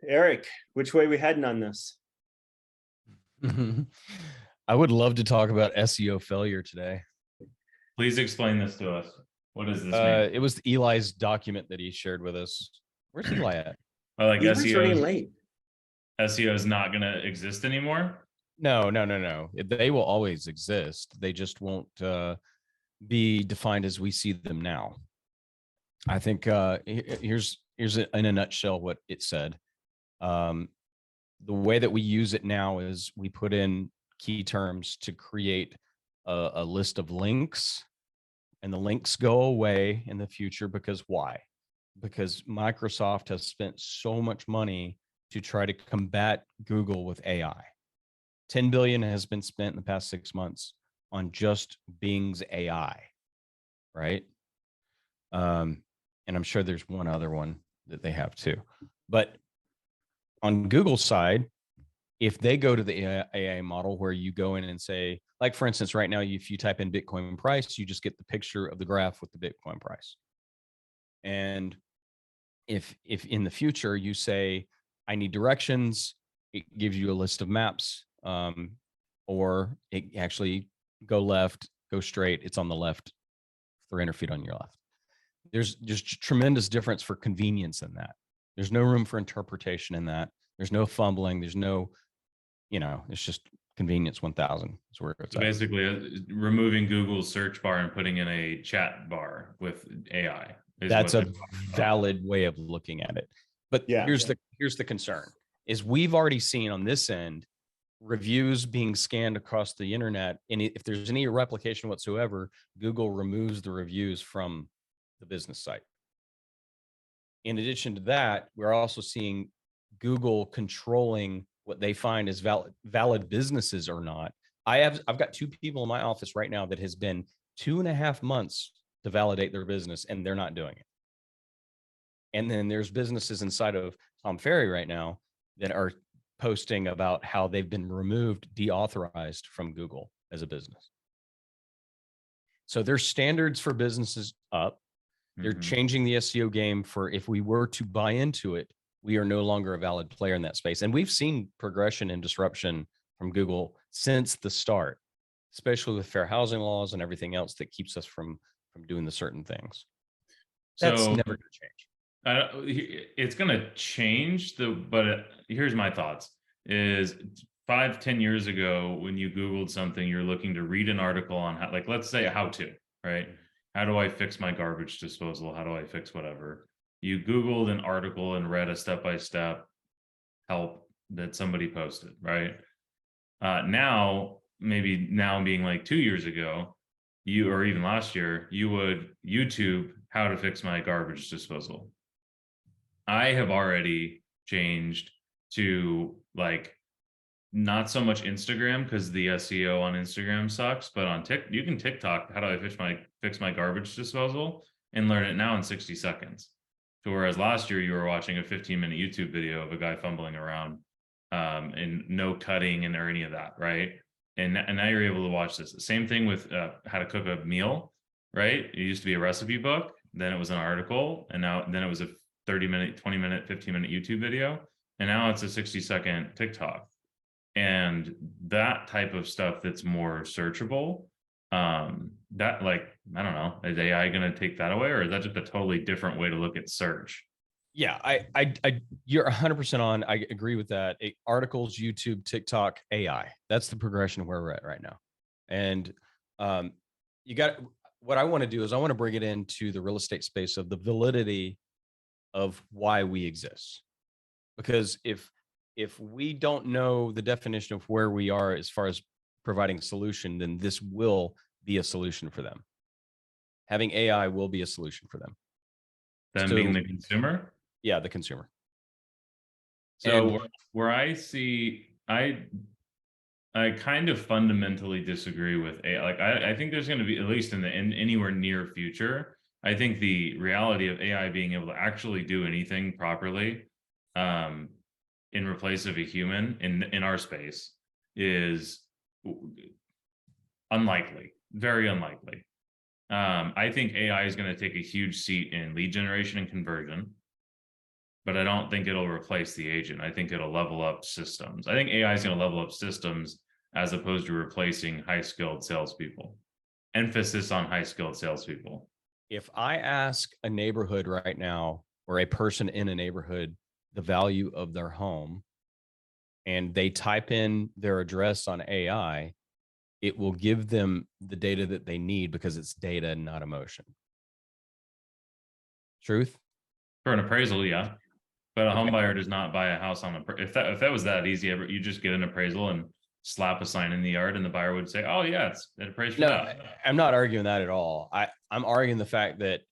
Eric, which way we heading on this? I would love to talk about SEO failure today. Please explain this to us. What does this mean? It was Eli's document that he shared with us. Where's Eli at? Well, like He's returning late. SEO is not going to exist anymore. No. They will always exist. They just won't be defined as we see them now. I think here's in a nutshell what it said. The way that we use it now is we put in key terms to create a list of links, and the links go away in the future because why? Because Microsoft has spent so much money to try to combat Google with AI. 10 billion has been spent in the past 6 months on just Bing's AI, right? And I'm sure there's one other one that they have too. But on Google's side, if they go to the AI model where you go in and say, like, for instance, right now, if you type in Bitcoin price, you just get the picture of the graph with the Bitcoin price. And if in the future you say, I need directions, it gives you a list of maps, or it actually go left, go straight. It's on the left, 300 feet on your left. There's tremendous difference for convenience in that. There's no room for interpretation in that. There's no fumbling. There's no, it's just convenience 1000 is where it's so basically removing Google's search bar and putting in a chat bar with AI. That's a valid way of looking at it. But here's the concern is we've already seen on this end reviews being scanned across the internet. And if there's any replication whatsoever, Google removes the reviews from the business site. In addition to that, we're also seeing Google controlling what they find as valid businesses or not. I've got 2 people in my office right now that has been 2.5 months to validate their business, and they're not doing it. And then there's businesses inside of Tom Ferry right now that are posting about how they've been removed, deauthorized from Google as a business. So there's standards for businesses up. They're changing the SEO game for if we were to buy into it, we are no longer a valid player in that space. And we've seen progression and disruption from Google since the start, especially with fair housing laws and everything else that keeps us from doing the certain things. That's never going to change. It's going to change, but here's my thoughts is 5-10 years ago, when you Googled something, you're looking to read an article on how, like, let's say how to, right? How do I fix my garbage disposal? How do I fix whatever? You Googled an article and read a step-by-step help that somebody posted, right? Now being like 2 years ago, or even last year, you would YouTube how to fix my garbage disposal. I have already changed to like not so much Instagram because the SEO on Instagram sucks, but on you can TikTok how do I fix my garbage disposal and learn it now in 60 seconds. So whereas last year you were watching a 15-minute YouTube video of a guy fumbling around and no cutting and or any of that, right? And now you're able to watch this. Same thing with how to cook a meal, right? It used to be a recipe book, then it was an article, and then it was a 30-minute, 20-minute, 15-minute YouTube video, and now it's a 60-second TikTok. And that type of stuff that's more searchable, that, like, I don't know, is AI going to take that away, or is that just a totally different way to look at search? Yeah, you're 100% on. I agree with that. Articles, YouTube, TikTok, AI. That's the progression where we're at right now. And what I want to do is I want to bring it into the real estate space of the validity of why we exist. Because if we don't know the definition of where we are as far as providing a solution, then this will be a solution for them. Having AI will be a solution for them. Them being the consumer? Yeah, the consumer. So where I see, I kind of fundamentally disagree with AI. Like I think there's going to be, at least in anywhere near future, I think the reality of AI being able to actually do anything properly in replace of a human in our space is unlikely, very unlikely. I think AI is going to take a huge seat in lead generation and conversion. but I don't think it'll replace the agent. I think it'll level up systems. I think AI is going to level up systems as opposed to replacing high-skilled salespeople. Emphasis on high-skilled salespeople. If I ask a neighborhood right now, or a person in a neighborhood, the value of their home, and they type in their address on AI, it will give them the data that they need because it's data and not emotion. Truth? For an appraisal, yeah. But a home Okay. buyer does not buy a house on if that was that easy, you just get an appraisal and slap a sign in the yard, and the buyer would say, "Oh yeah, it's appraised for No, that." I'm not arguing that at all. I'm arguing the fact that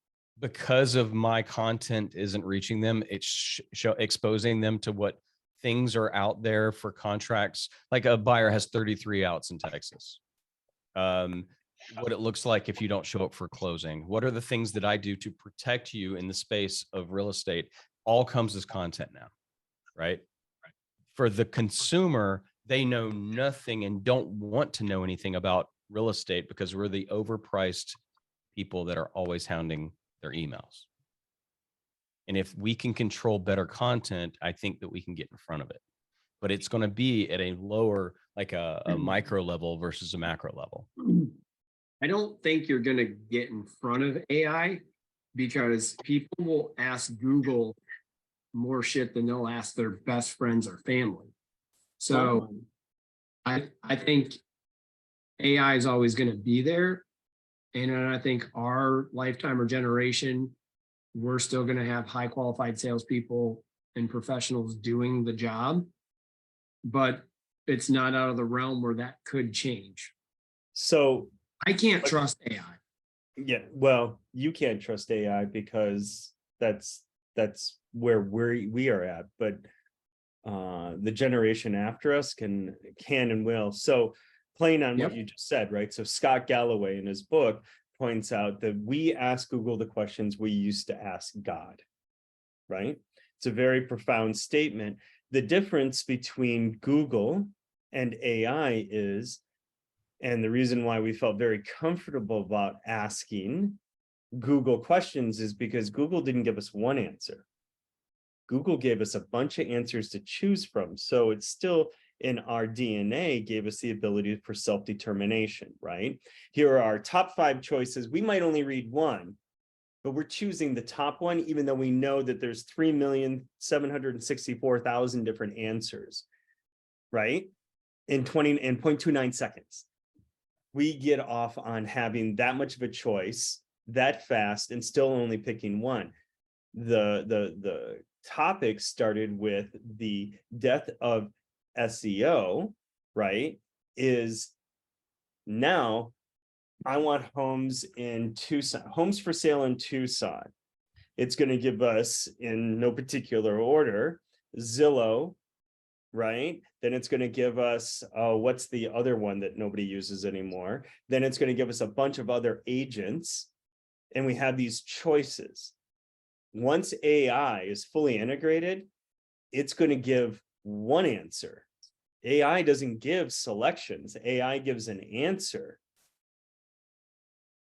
because of my content isn't reaching them, it's exposing them to what things are out there for contracts. Like a buyer has 33 outs in Texas. What it looks like if you don't show up for closing. What are the things that I do to protect you in the space of real estate? All comes as content now, right? For the consumer, they know nothing and don't want to know anything about real estate because we're the overpriced people that are always hounding their emails. And if we can control better content, I think that we can get in front of it. But it's going to be at a lower, like a micro level versus a macro level. I don't think you're going to get in front of AI because people will ask Google more shit than they'll ask their best friends or family. So I think AI is always going to be there. And I think our lifetime or generation, we're still going to have high qualified salespeople and professionals doing the job. But it's not out of the realm where that could change. So I can't trust AI. yeah, well, you can't trust AI because that's where we are at, but the generation after us can and will. So playing on what you just said, right? So Scott Galloway in his book points out that we ask Google the questions we used to ask God, right? It's a very profound statement. The difference between Google and AI is, and the reason why we felt very comfortable about asking Google questions is because Google didn't give us one answer. Google gave us a bunch of answers to choose from. So it's still in our DNA, gave us the ability for self-determination, right? Here are our top 5 choices. We might only read one, but we're choosing the top one, even though we know that there's 3,764,000 different answers, right? In 0.29 seconds. We get off on having that much of a choice that fast and still only picking one. The topic started with the death of SEO, right? Is now I want homes in Tucson, homes for sale in Tucson. It's going to give us, in no particular order, Zillow, right? Then it's going to give us, what's the other one that nobody uses anymore? Then it's going to give us a bunch of other agents. And we have these choices. Once AI is fully integrated, it's going to give one answer. AI doesn't give selections. AI gives an answer.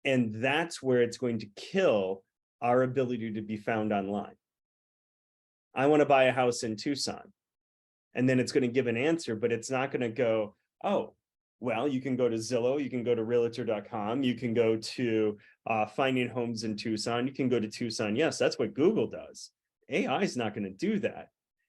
And that's where it's going to kill our ability to be found online. I want to buy a house in Tucson. And then it's going to give an answer, but it's not going to go, oh, well, you can go to Zillow, you can go to realtor.com, you can go to finding homes in Tucson, you can go to Tucson. Yes, that's what Google does. AI is not going to do that.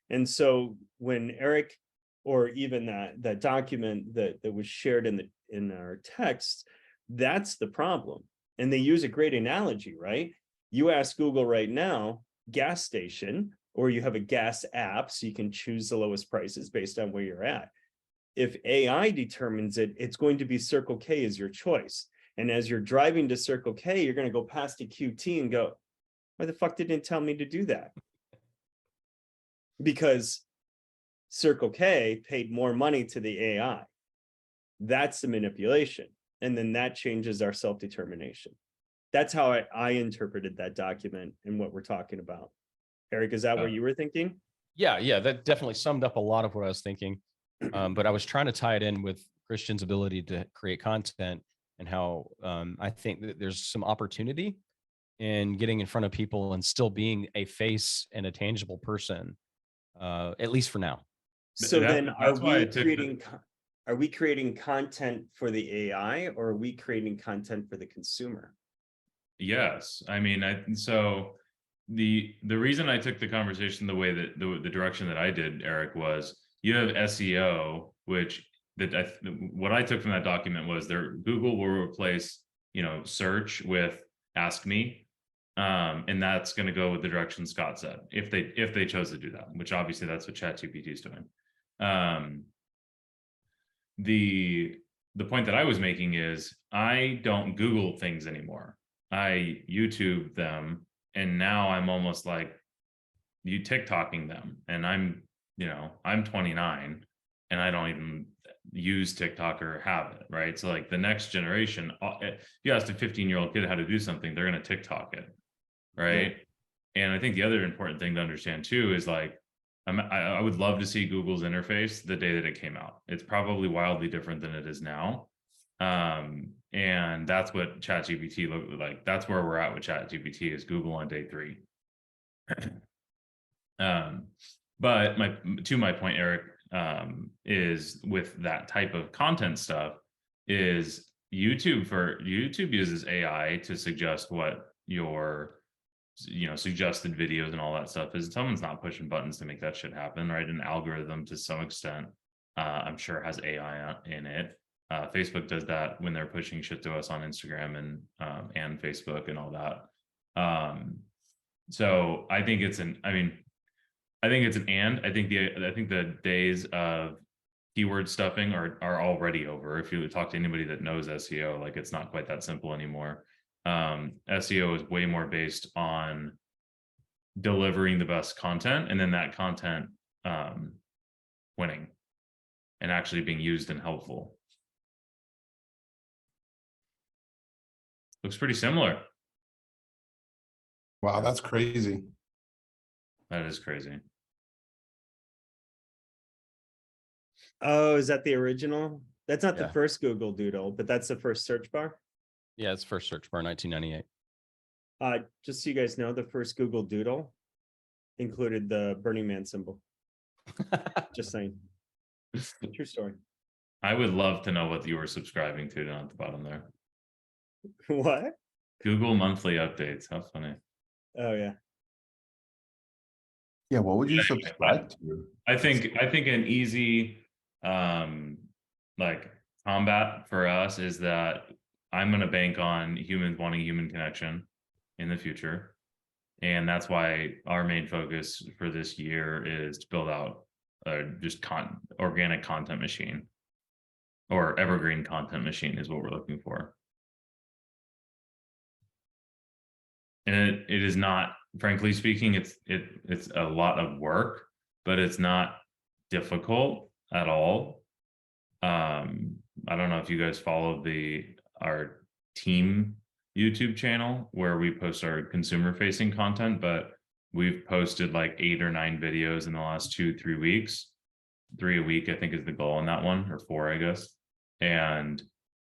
And so when Eric, or even that document that was shared in our text, that's the problem. And they use a great analogy, right? You ask Google right now, gas station, or you have a gas app, so you can choose the lowest prices based on where you're at. If AI determines it, it's going to be Circle K as your choice. And as you're driving to Circle K, you're going to go past a QT and go, why the fuck didn't it tell me to do that? Because Circle K paid more money to the AI. That's the manipulation. And then that changes our self-determination. That's how I interpreted that document and what we're talking about. Eric, is that what you were thinking? Yeah, that definitely summed up a lot of what I was thinking. But I was trying to tie it in with Christian's ability to create content and how I think that there's some opportunity in getting in front of people and still being a face and a tangible person, at least for now. So then That's why I took are we creating content for the AI, or are we creating content for the consumer? Yes, I mean, so the reason I took the conversation the way that the direction that I did, Eric, was you have SEO, which what I took from that document was Google will replace, search with Ask Me, and that's going to go with the direction Scott said if they chose to do that, which obviously that's what ChatGPT is doing. The point that I was making is I don't Google things anymore. I YouTube them, and now I'm almost like you TikToking them, and I'm 29 and I don't even use TikTok or have it, right? So like the next generation, if you asked a 15-year-old kid how to do something, they're going to TikTok it, right? Yeah. And I think the other important thing to understand too is like I would love to see Google's interface the day that it came out. It's probably wildly different than it is now. And that's what ChatGPT looked like. That's where we're at with ChatGPT is Google on day 3. But my point, Eric, is with that type of content stuff is YouTube uses AI to suggest what your suggested videos and all that stuff is. Someone's not pushing buttons to make that shit happen, right? An algorithm to some extent, I'm sure has AI in it. Facebook does that when they're pushing shit to us on Instagram and Facebook and all that. So I think it's I think the days of keyword stuffing are already over. If you talk to anybody that knows SEO, like it's not quite that simple anymore. SEO is way more based on delivering the best content, and then that content winning and actually being used and helpful. Looks pretty similar. Wow, that's crazy. That is crazy. Oh, is that the original? That's not the Yeah. first Google Doodle, but that's the first search bar. Yeah, it's first search bar, 1998. Just so you guys know, the first Google Doodle included the Burning Man symbol. Just saying. True story. I would love to know what you were subscribing to down at the bottom there. What? Google monthly updates. How funny. Oh yeah. Yeah, what would you subscribe to? I think an easy like combat for us is that I'm going to bank on humans wanting human connection in the future. And that's why our main focus for this year is to build out just organic content machine, or evergreen content machine is what we're looking for. And it is not, frankly speaking, it's a lot of work, but it's not difficult at all. I don't know if you guys follow our team YouTube channel where we post our consumer facing content, but we've posted like 8 or 9 videos in the last 2-3 weeks. 3 a week, I think, is the goal on that one, or 4, I guess. And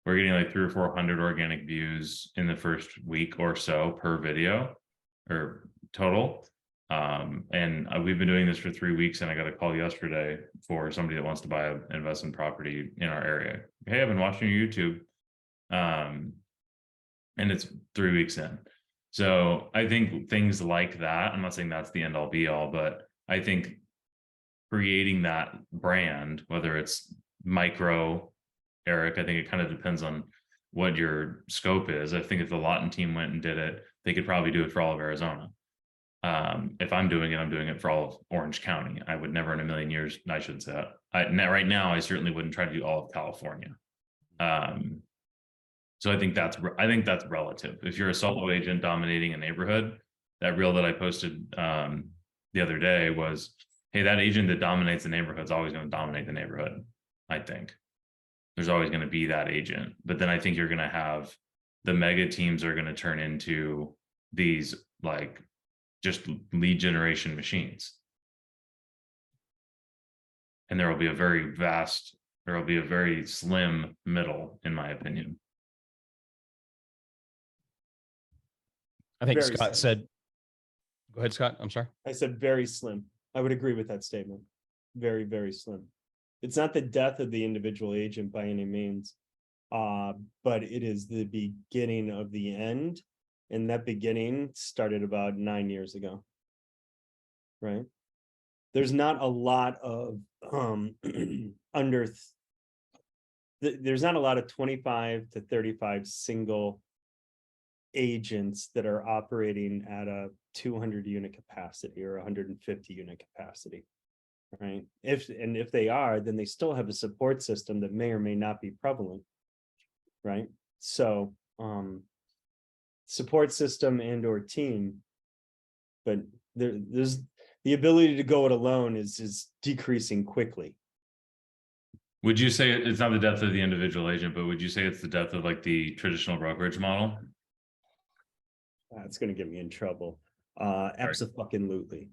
we're getting like 300 or 400 organic views in the first week or so per video, or total. And we've been doing this for 3 weeks, and I got a call yesterday for somebody that wants to buy an investment property in our area. Hey, I've been watching your YouTube. And it's 3 weeks in. So I think things like that, I'm not saying that's the end all be all, but I think creating that brand, whether it's micro, Eric, I think it kind of depends on what your scope is. I think if the Lawton team went and did it, they could probably do it for all of Arizona. If I'm doing it for all of Orange County. I would never in a million years, I shouldn't say that. Right now, I certainly wouldn't try to do all of California. So I think that's relative. If you're a solo agent dominating a neighborhood, that reel that I posted the other day was, hey, that agent that dominates the neighborhood is always going to dominate the neighborhood. I think there's always going to be that agent, but then I think you're going to have the mega teams are going to turn into these like just lead generation machines. And there will be a very slim middle, in my opinion. I think Very Scott slim. said, go ahead, Scott. I'm sorry. I said very slim. I would agree with that statement. Very, very slim. It's not the death of the individual agent by any means, but it is the beginning of the end. And that beginning started about 9 years ago. Right? There's not a lot of there's not a lot of 25 to 35 single agents that are operating at a 200 unit capacity or 150 unit capacity, right? If they are, then they still have a support system that may or may not be prevalent, right? So support system and or team, but there's the ability to go it alone is decreasing quickly. Would you say it's not the death of the individual agent, but would you say it's the death of like the traditional brokerage model? It's going to get me in trouble. Absolutely.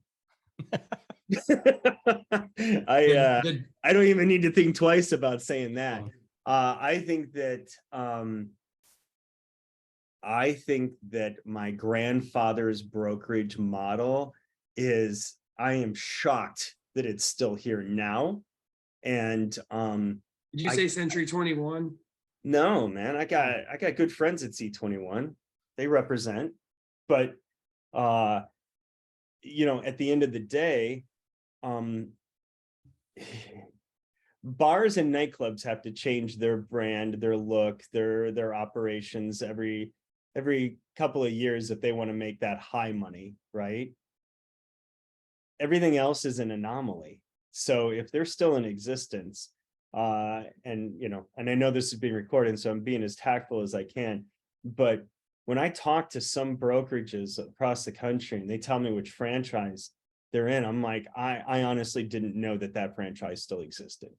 I don't even need to think twice about saying that. I think that my grandfather's brokerage model I am shocked that it's still here now. And Did you say Century 21? No, man, I got good friends at C21. They represent, but you know, at the end of the day, bars and nightclubs have to change their brand, their look, their operations every couple of years if they want to make that high money, right? Everything else is an anomaly. So if they're still in existence, and you know, and I know this is being recorded, so I'm being as tactful as I can, but when I talk to some brokerages across the country and they tell me which franchise they're in, I'm like, I honestly didn't know that franchise still existed.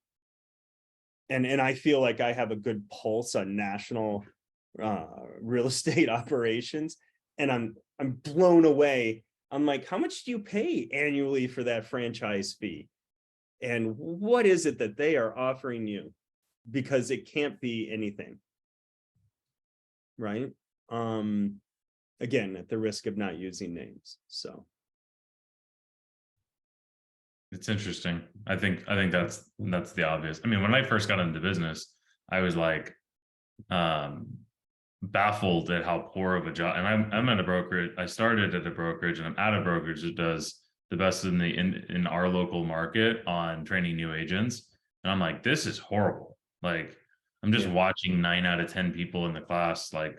And I feel like I have a good pulse on national real estate operations, and I'm blown away. I'm like, how much do you pay annually for that franchise fee? And what is it that they are offering you? Because it can't be anything. Right? Again, at the risk of not using names. So It's interesting. I think that's the obvious. I mean, when I first got into business, I was like baffled at how poor of a job. And I'm at a brokerage. I started at a brokerage, and I'm at a brokerage that does the best in our local market on training new agents. And I'm like, this is horrible. Like, I'm just watching 9 out of 10 people in the class like,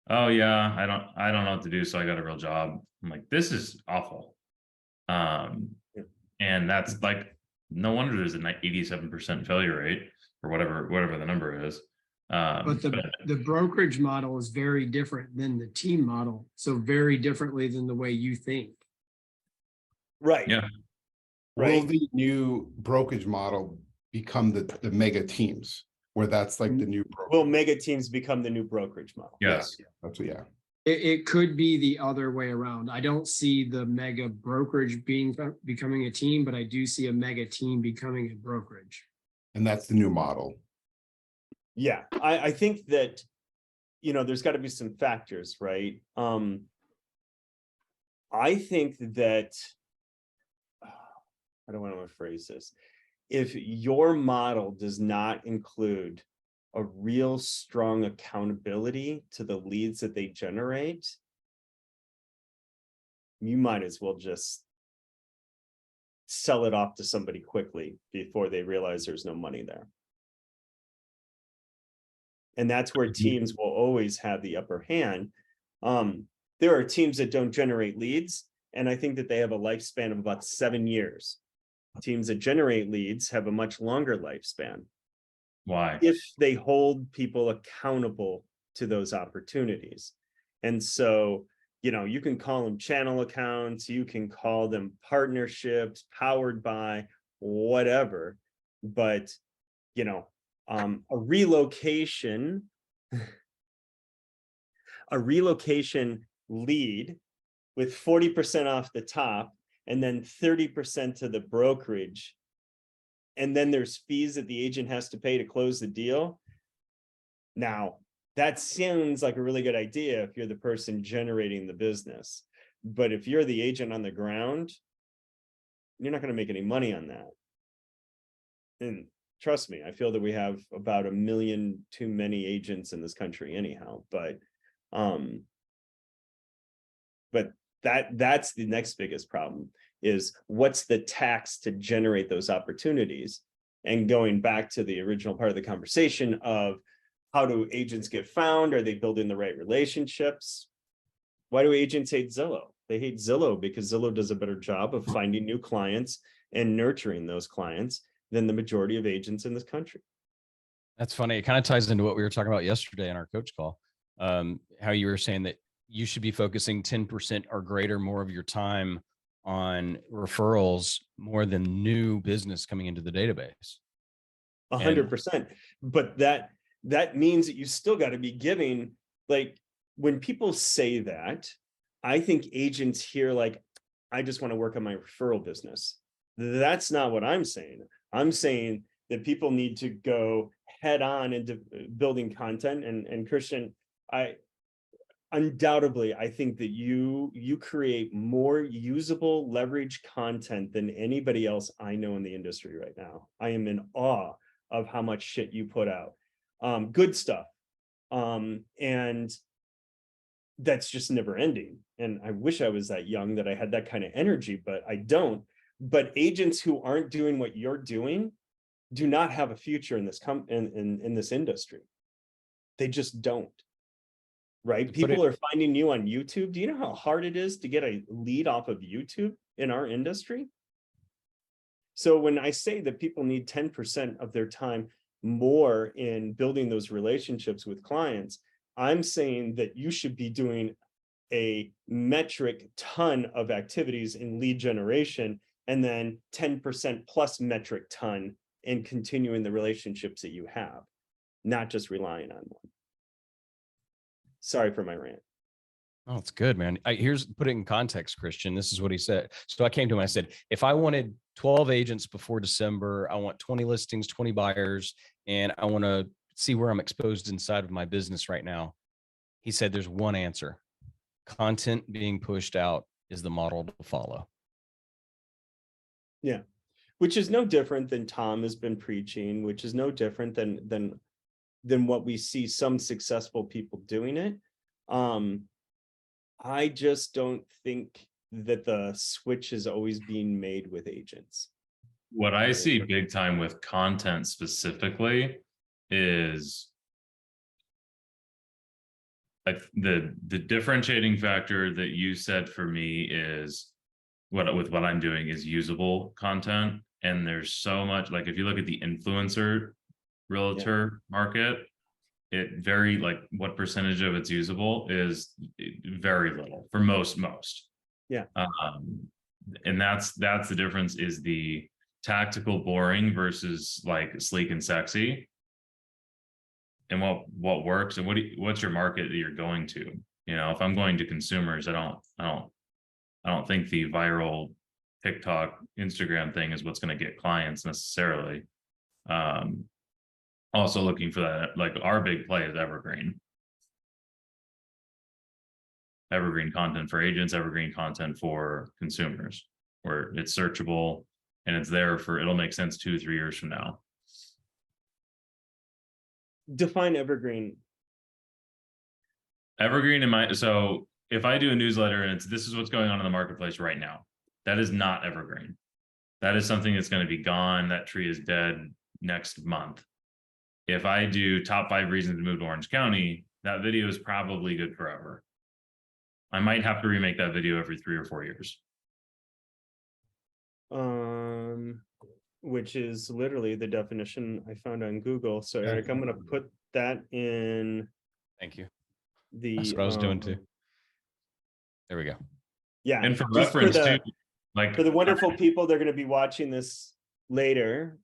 oh yeah, I don't know what to do, so I got a real job. I'm like, this is awful. And that's like, no wonder there's an 87% failure rate or whatever the number is. But the brokerage model is very different than the team model. So very differently than the way you think. right. Yeah. Will the new brokerage model become the mega teams, where that's like the new Will mega teams become the new brokerage model? Yes. That's what, yeah. It could be the other way around. I don't see the mega brokerage becoming a team, but I do see a mega team becoming a brokerage. And that's the new model. Yeah, I think that, you know, there's got to be some factors, right? I think that, I don't want to phrase this. If your model does not include a real strong accountability to the leads that they generate, you might as well just sell it off to somebody quickly before they realize there's no money there. And that's where teams will always have the upper hand. There are teams that don't generate leads, and I think that they have a lifespan of about 7 years. Teams that generate leads have a much longer lifespan. Why? If they hold people accountable to those opportunities. And so, you know, you can call them channel accounts, you can call them partnerships, powered by whatever, but, you know, a relocation lead with 40% off the top and then 30% to the brokerage, and then there's fees that the agent has to pay to close the deal. Now, that sounds like a really good idea if you're the person generating the business. But if you're the agent on the ground, you're not going to make any money on that. And trust me, I feel that we have about 1 million too many agents in this country anyhow, but that's the next biggest problem, is what's the tax to generate those opportunities? And going back to the original part of the conversation of how do agents get found? Are they building the right relationships? Why do agents hate Zillow? They hate Zillow because Zillow does a better job of finding new clients and nurturing those clients than the majority of agents in this country. That's funny. It kind of ties into what we were talking about yesterday in our coach call. How you were saying that you should be focusing 10% or greater more of your time on referrals more than new business coming into the database. 100%. But that means that you still got to be giving, like, when people say that, I think agents hear like, I just want to work on my referral business. That's not what I'm saying. I'm saying that people need to go head on into building content. And Christian, undoubtedly, I think that you create more usable leverage content than anybody else I know in the industry right now. I am in awe of how much shit you put out. Good stuff. And that's just never ending. And I wish I was that young that I had that kind of energy, but I don't. But agents who aren't doing what you're doing do not have a future in this in this industry. They just don't. Right? People are finding you on YouTube. Do you know how hard it is to get a lead off of YouTube in our industry? So when I say that people need 10% of their time more in building those relationships with clients, I'm saying that you should be doing a metric ton of activities in lead generation, and then 10% plus metric ton in continuing the relationships that you have, not just relying on one. Sorry for my rant. Oh, it's good, man. Here's put it in context, Christian. This is what he said. So I came to him, I said, if I wanted 12 agents before December, I want 20 listings, 20 buyers, and I want to see where I'm exposed inside of my business right now. He said, there's one answer. Content being pushed out is the model to follow. Yeah. Which is no different than Tom has been preaching, which is no different than what we see some successful people doing it. I just don't think that the switch is always being made with agents. What I see big time with content specifically is like the differentiating factor that you said for me is what I'm doing is usable content. And there's so much, like if you look at the influencer realtor market, it very like what percentage of it's usable is very little for most. Yeah. And that's the difference, is the tactical boring versus like sleek and sexy, and what works and what's your market that you're going to. You know, if I'm going to consumers, I don't think the viral TikTok, Instagram thing is what's going to get clients necessarily. Also looking for that, like our big play is Evergreen. Evergreen content for agents, Evergreen content for consumers, where it's searchable and it's there for, it'll make sense 2-3 years from now. Define Evergreen. Evergreen so if I do a newsletter and it's, this is what's going on in the marketplace right now, that is not Evergreen. That is something that's going to be gone. That tree is dead next month. If I do top 5 reasons to move to Orange County, that video is probably good forever. I might have to remake that video every 3 or 4 years. Which is literally the definition I found on Google. So Eric, I'm going to put that in. Thank you. That's what I was doing too. There we go. Yeah. And for reference too, like for the wonderful people, they're going to be watching this later.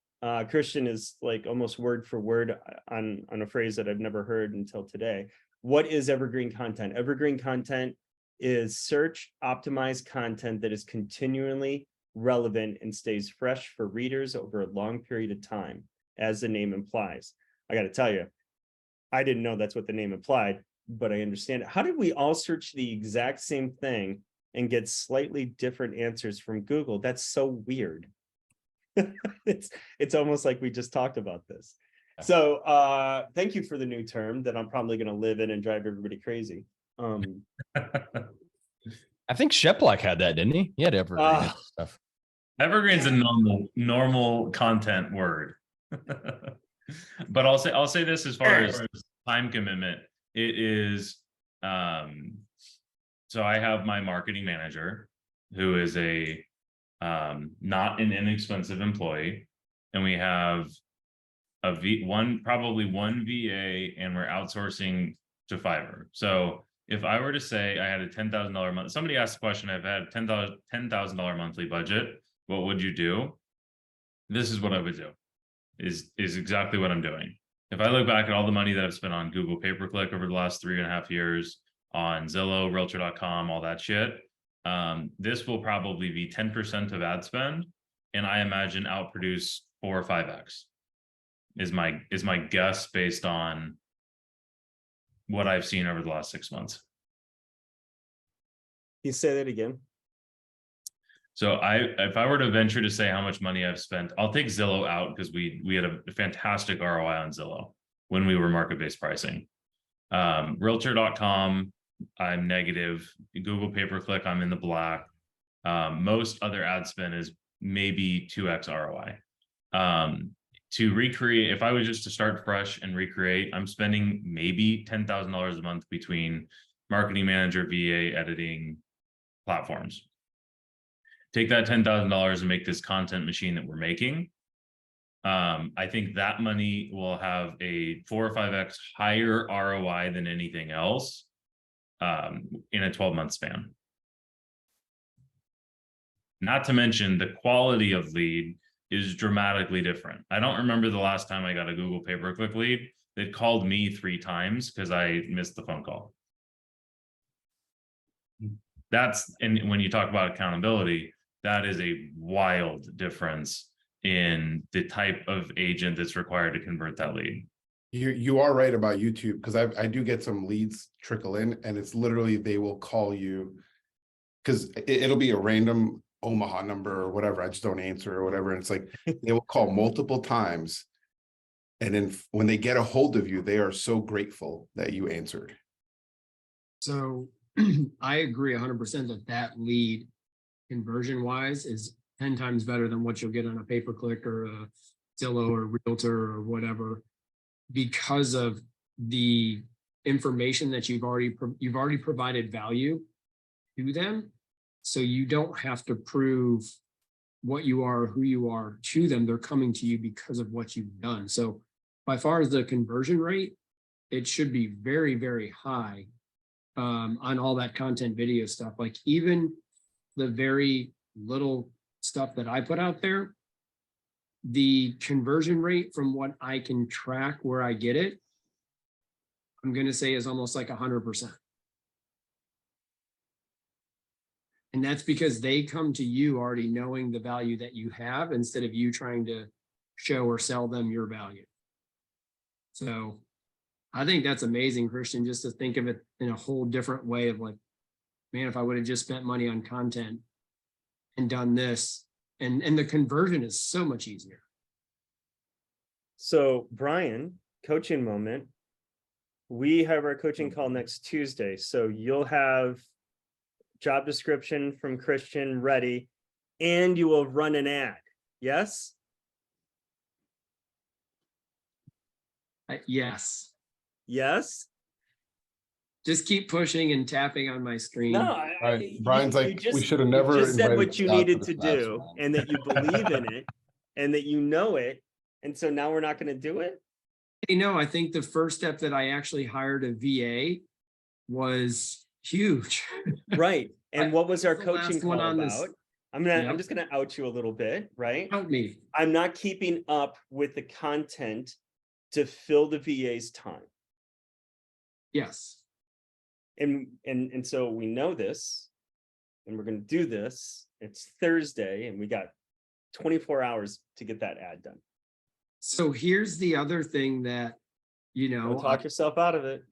Christian is like almost word for word on a phrase that I've never heard until today. What is evergreen content? Evergreen content is search optimized content that is continually relevant and stays fresh for readers over a long period of time, as the name implies. I got to tell you, I didn't know that's what the name implied, but I understand it. How did we all search the exact same thing and get slightly different answers from Google? That's so weird. It's almost like we just talked about this. So thank you for the new term that I'm probably going to live in and drive everybody crazy. I think Sheplak had that, didn't he? He had Evergreen and stuff. Evergreen's a normal content word. But I'll say this as far as time commitment, it is so I have my marketing manager who is a not an inexpensive employee, and we have probably one VA, and we're outsourcing to Fiverr. So if I were to say I had a $10,000 month, somebody asked the question, I've had $10,000 monthly budget, what would you do? This is what I would do, is exactly what I'm doing. If I look back at all the money that I've spent on Google pay-per-click over the last 3.5 years, on Zillow, Realtor.com, all that shit, this will probably be 10% of ad spend, and I imagine outproduce 4 or 5x is my guess based on what I've seen over the last 6 months. Can you say that again? So if I were to venture to say how much money I've spent, I'll take Zillow out because we had a fantastic ROI on Zillow when we were market-based pricing. Realtor.com, I'm negative. Google pay-per-click, I'm in the black. Most other ad spend is maybe 2x ROI. To recreate, if I was just to start fresh and recreate, I'm spending maybe $10,000 a month between marketing manager, VA, editing, platforms. Take that $10,000 and make this content machine that we're making. I think that money will have a 4 or 5x higher ROI than anything else in a 12-month span. Not to mention the quality of lead is dramatically different. I don't remember the last time I got a Google pay-per-click lead that called me 3 times because I missed the phone call. And when you talk about accountability, that is a wild difference in the type of agent that's required to convert that lead. You are right about YouTube, because I do get some leads trickle in, and it's literally they will call you because it'll be a random Omaha number or whatever. I just don't answer or whatever. And it's like they will call multiple times. And then when they get a hold of you, they are so grateful that you answered. So I agree 100% that lead conversion wise is 10 times better than what you'll get on a pay-per-click or a Zillow or Realtor or whatever, because of the information that you've already provided value to them. So you don't have to prove what you are, who you are to them. They're coming to you because of what you've done. So by far as the conversion rate, it should be very, very high on all that content video stuff. Like even the very little stuff that I put out there, the conversion rate from what I can track where I get it, I'm going to say is almost like 100%. And that's because they come to you already knowing the value that you have instead of you trying to show or sell them your value. So I think that's amazing, Christian, just to think of it in a whole different way of like, man, if I would have just spent money on content and done this, and the conversion is so much easier. So Brian, coaching moment. We have our coaching call next Tuesday. So you'll have job description from Christian ready, and you will run an ad. Yes? Yes. Yes? Just keep pushing and tapping on my screen. No, Brian's like, we should have never you just said invited what you Scott needed the to do, Mastermind. and that you believe in it, and that you know it. And so now we're not going to do it? Hey, no, I think the first step that I actually hired a VA was huge. Right. And what was our That's the last coaching one call on this. about? I'm just going to out you a little bit, right? Help me. I'm not keeping up with the content to fill the VA's time. Yes. And so we know this, and we're going to do this. It's Thursday, and we got 24 hours to get that ad done. So here's the other thing that you know, Don't talk yourself out of it.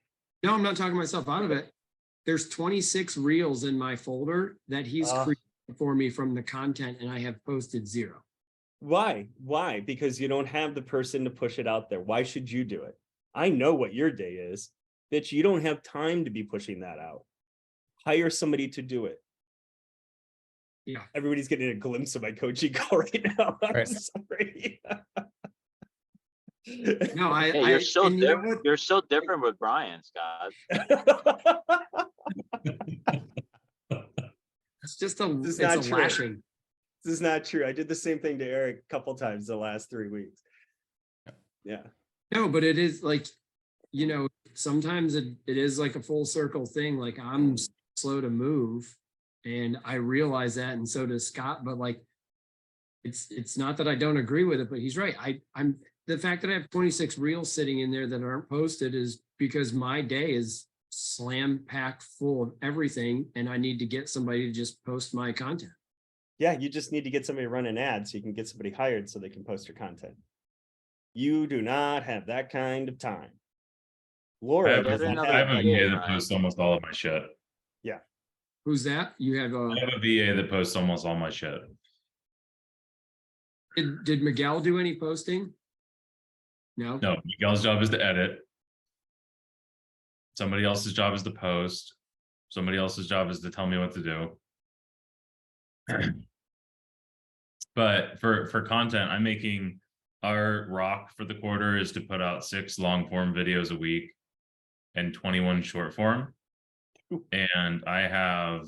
no, I'm not talking myself out of it. There's 26 reels in my folder that he's created for me from the content, and I have posted 0. Why? Why? Because you don't have the person to push it out there. Why should you do it? I know what your day is. Bitch, you don't have time to be pushing that out. Hire somebody to do it. Yeah. Everybody's getting a glimpse of my coaching call right now. I'm Right. sorry. No, Hey, you're so and you know different. what? You're so different with Brian, Scott. It's just a, This is it's not a true. lashing. This is not true. I did the same thing to Eric a couple times the last 3 weeks. Yeah. No, but it is like, you know, sometimes it is like a full circle thing. Like I'm slow to move, and I realize that, and so does Scott. But like, it's not that I don't agree with it, but he's right. I'm the fact that I have 26 reels sitting in there that aren't posted is because my day is slam packed full of everything, and I need to get somebody to just post my content. Yeah, you just need to get somebody to run an ad so you can get somebody hired so they can post your content. You do not have that kind of time. Laura Get does not another I have a have VA, VA that Brian. posts almost all of my shit. Who's that? You have I have a VA that posts almost all my shit. did Miguel do any posting? No. No, Miguel's job is to edit. Somebody else's job is to post. Somebody else's job is to tell me what to do. But for content, I'm making our rock for the quarter is to put out 6 long form videos a week and 21 short form. And I have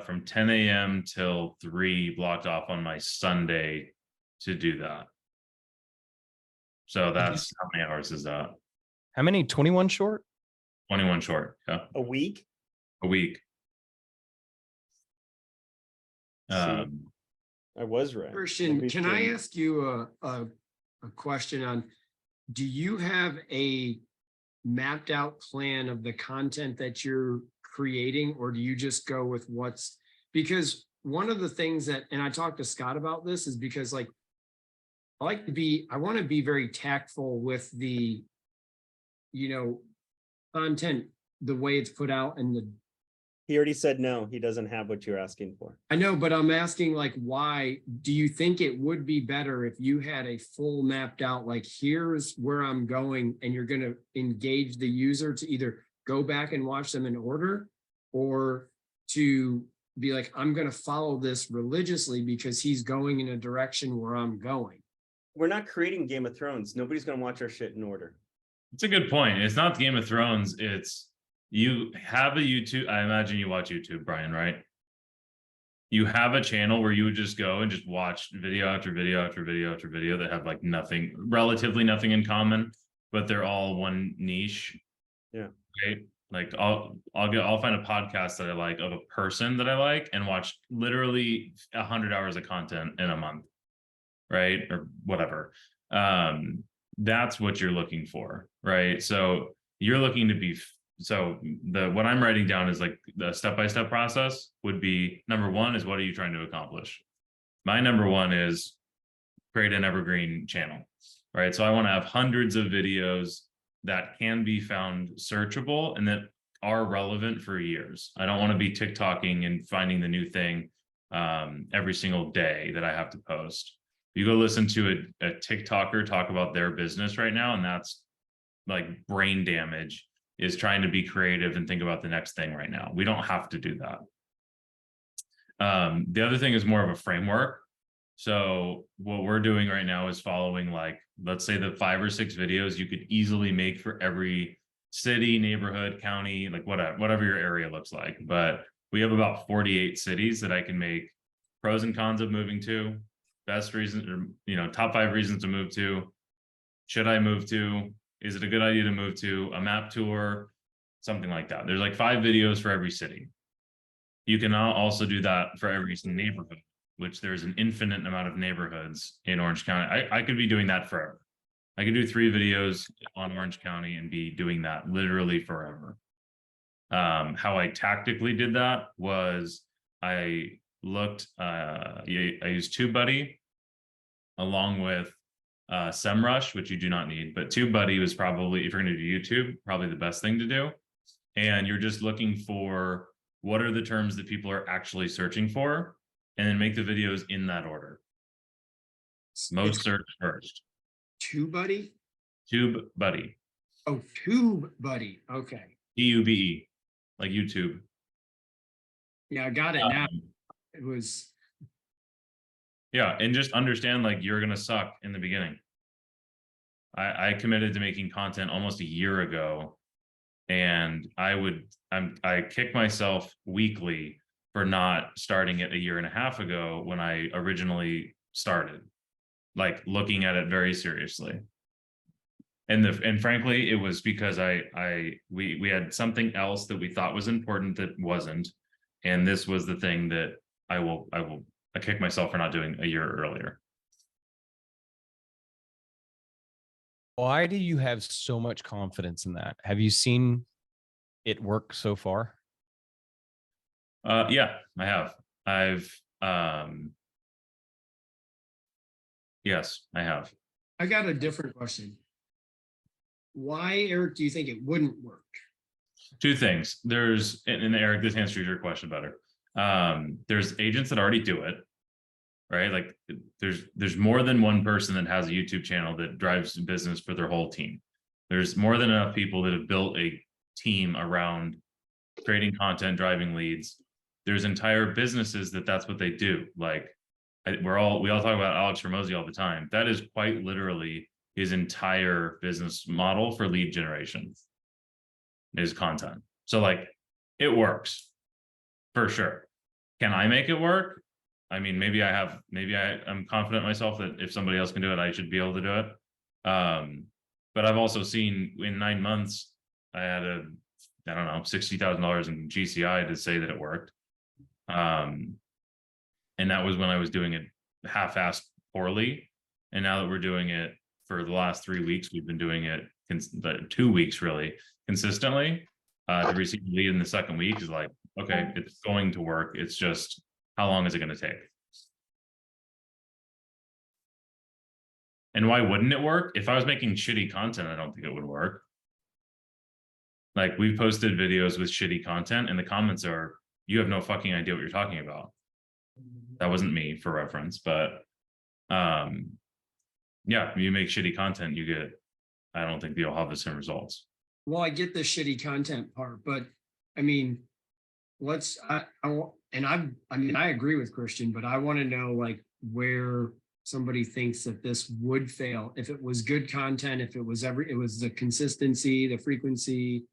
from 10 a.m. till 3 blocked off on my Sunday to do that. So that's how many hours is that? How many? 21 short? 21 short, yeah, a week. a week. See, I was right. Christian, Maybe can I shouldn't. ask you a question on, do you have a mapped out plan of the content that you're creating, or do you just go with what's, because one of the things that, and I talked to Scott about this, is because like, I want to be very tactful with the, you know, content, the way it's put out, and the, He already said no, he doesn't have what you're asking for. I know, but I'm asking like, why do you think it would be better if you had a full mapped out, like, here's where I'm going, and you're going to engage the user to either go back and watch them in order, or to be like, I'm going to follow this religiously because he's going in a direction where I'm going. We're not creating Game of Thrones. Nobody's gonna watch our shit in order. It's a good point. It's not Game of Thrones. It's you have a YouTube. I imagine you watch YouTube, Brian, right? You have a channel where you would just go and just watch video after video after video after video that have like nothing, relatively nothing in common, but they're all one niche. Yeah. Right. Like I'll find a podcast that I like of a person that I like and watch literally 100 hours of content in a month. Right, or whatever. That's what you're looking for, right? So you're looking to be, so what I'm writing down is like the step-by-step process would be, number one is, what are you trying to accomplish? My number one is create an evergreen channel, right? So I want to have hundreds of videos that can be found searchable and that are relevant for years. I don't want to be TikToking and finding the new thing every single day that I have to post. You go listen to a TikToker talk about their business right now, and that's like brain damage, is trying to be creative and think about the next thing right now. We don't have to do that. The other thing is more of a framework. So what we're doing right now is following, like, let's say the 5 or 6 videos you could easily make for every city, neighborhood, county, like whatever your area looks like. But we have about 48 cities that I can make pros and cons of moving to, best reasons, or, you know, top 5 reasons to move to, should I move to, is it a good idea to move to, a map tour, something like that. There's like 5 videos for every city. You can now also do that for every neighborhood, which there's an infinite amount of neighborhoods in Orange County. I could be doing that forever. I could do 3 videos on Orange County and be doing that literally forever. How I tactically did that was I looked, I used TubeBuddy along with SEMrush, which you do not need, but TubeBuddy was probably, if you're going to do YouTube, probably the best thing to do. And you're just looking for what are the terms that people are actually searching for, and then make the videos in that order. Most search first. TubeBuddy? TubeBuddy. Oh, TubeBuddy. Okay. TUBE, like YouTube. Yeah, I got it now. It was. Yeah, and just understand, like, you're gonna suck in the beginning. I committed to making content almost a year ago, and I kick myself weekly for not starting it a year and a half ago when I originally started, like looking at it very seriously. And frankly, it was because we had something else that we thought was important that wasn't, and this was the thing that I kick myself for not doing a year earlier. Why do you have so much confidence in that? Have you seen it work so far? Yeah, I have. Yes, I have. I got a different question. Why, Eric, do you think it wouldn't work? Two things. And Eric, this answers your question better. There's agents that already do it, right? Like there's more than one person that has a YouTube channel that drives business for their whole team. There's more than enough people that have built a team around creating content, driving leads. There's entire businesses that's what they do. Like we all talk about Alex Hormozi all the time. That is quite literally his entire business model for lead generation is content. So like it works for sure. Can I make it work? I mean, maybe I'm confident in myself that if somebody else can do it, I should be able to do it. But I've also seen in 9 months, I had $60,000 in GCI to say that it worked. And that was when I was doing it half-assed poorly. And now that we're doing it for the last 3 weeks, we've been doing it 2 weeks really consistently. To receive a lead in the second week is like, okay, it's going to work. It's just, how long is it going to take? And why wouldn't it work? If I was making shitty content, I don't think it would work. Like we've posted videos with shitty content and the comments are, you have no fucking idea what you're talking about. That wasn't me for reference, but yeah, you make shitty content, I don't think you'll have the same results. Well, I get the shitty content part, but I mean, I agree with Christian, but I want to know like where somebody thinks that this would fail. If it was good content, if it was the consistency, the frequency.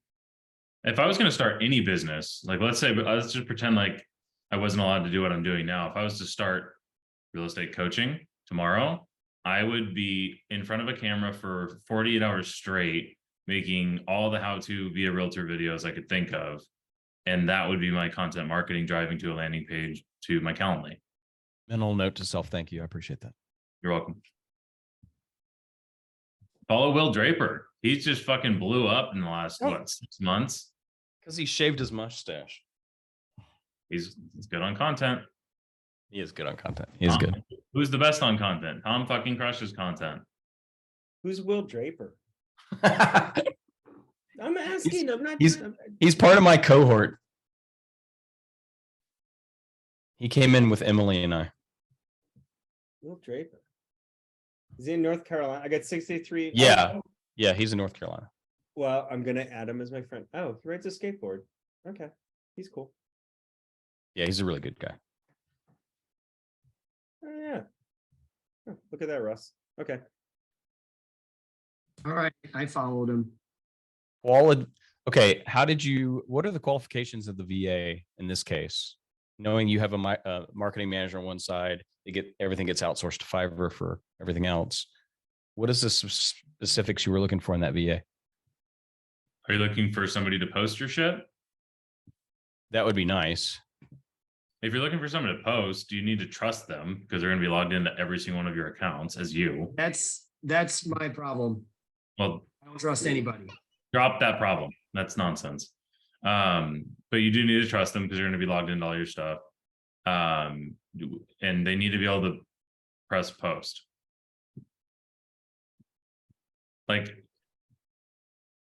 If I was going to start any business, like let's just pretend like I wasn't allowed to do what I'm doing now. If I was to start real estate coaching tomorrow, I would be in front of a camera for 48 hours straight, making all the how-to via realtor videos I could think of. And that would be my content marketing, driving to a landing page to my Calendly. Mental note to self. Thank you. I appreciate that. You're welcome. Follow Will Draper. He's just fucking blew up in the last 6 months. Because he shaved his mustache. He's good on content. He is good on content. He is good. Who's the best on content? Tom fucking crushes content. Who's Will Draper? I'm asking. He's part of my cohort. He came in with Emily and I. Will Draper. Is he in North Carolina? I got 63. Yeah. Yeah, he's in North Carolina. Well, I'm gonna add him as my friend. Oh, he rides a skateboard. Okay, he's cool. Yeah, he's a really good guy. Oh yeah. Oh, look at that, Russ. Okay. All right, I followed him. Okay, what are the qualifications of the VA in this case? Knowing you have a marketing manager on one side, everything gets outsourced to Fiverr for everything else. What is the specifics you were looking for in that VA? Are you looking for somebody to post your shit? That would be nice. If you're looking for someone to post, you need to trust them because they're going to be logged into every single one of your accounts as you. That's my problem. Well, I don't trust anybody. Drop that problem. That's nonsense. But you do need to trust them because you're going to be logged into all your stuff. And they need to be able to press post. like,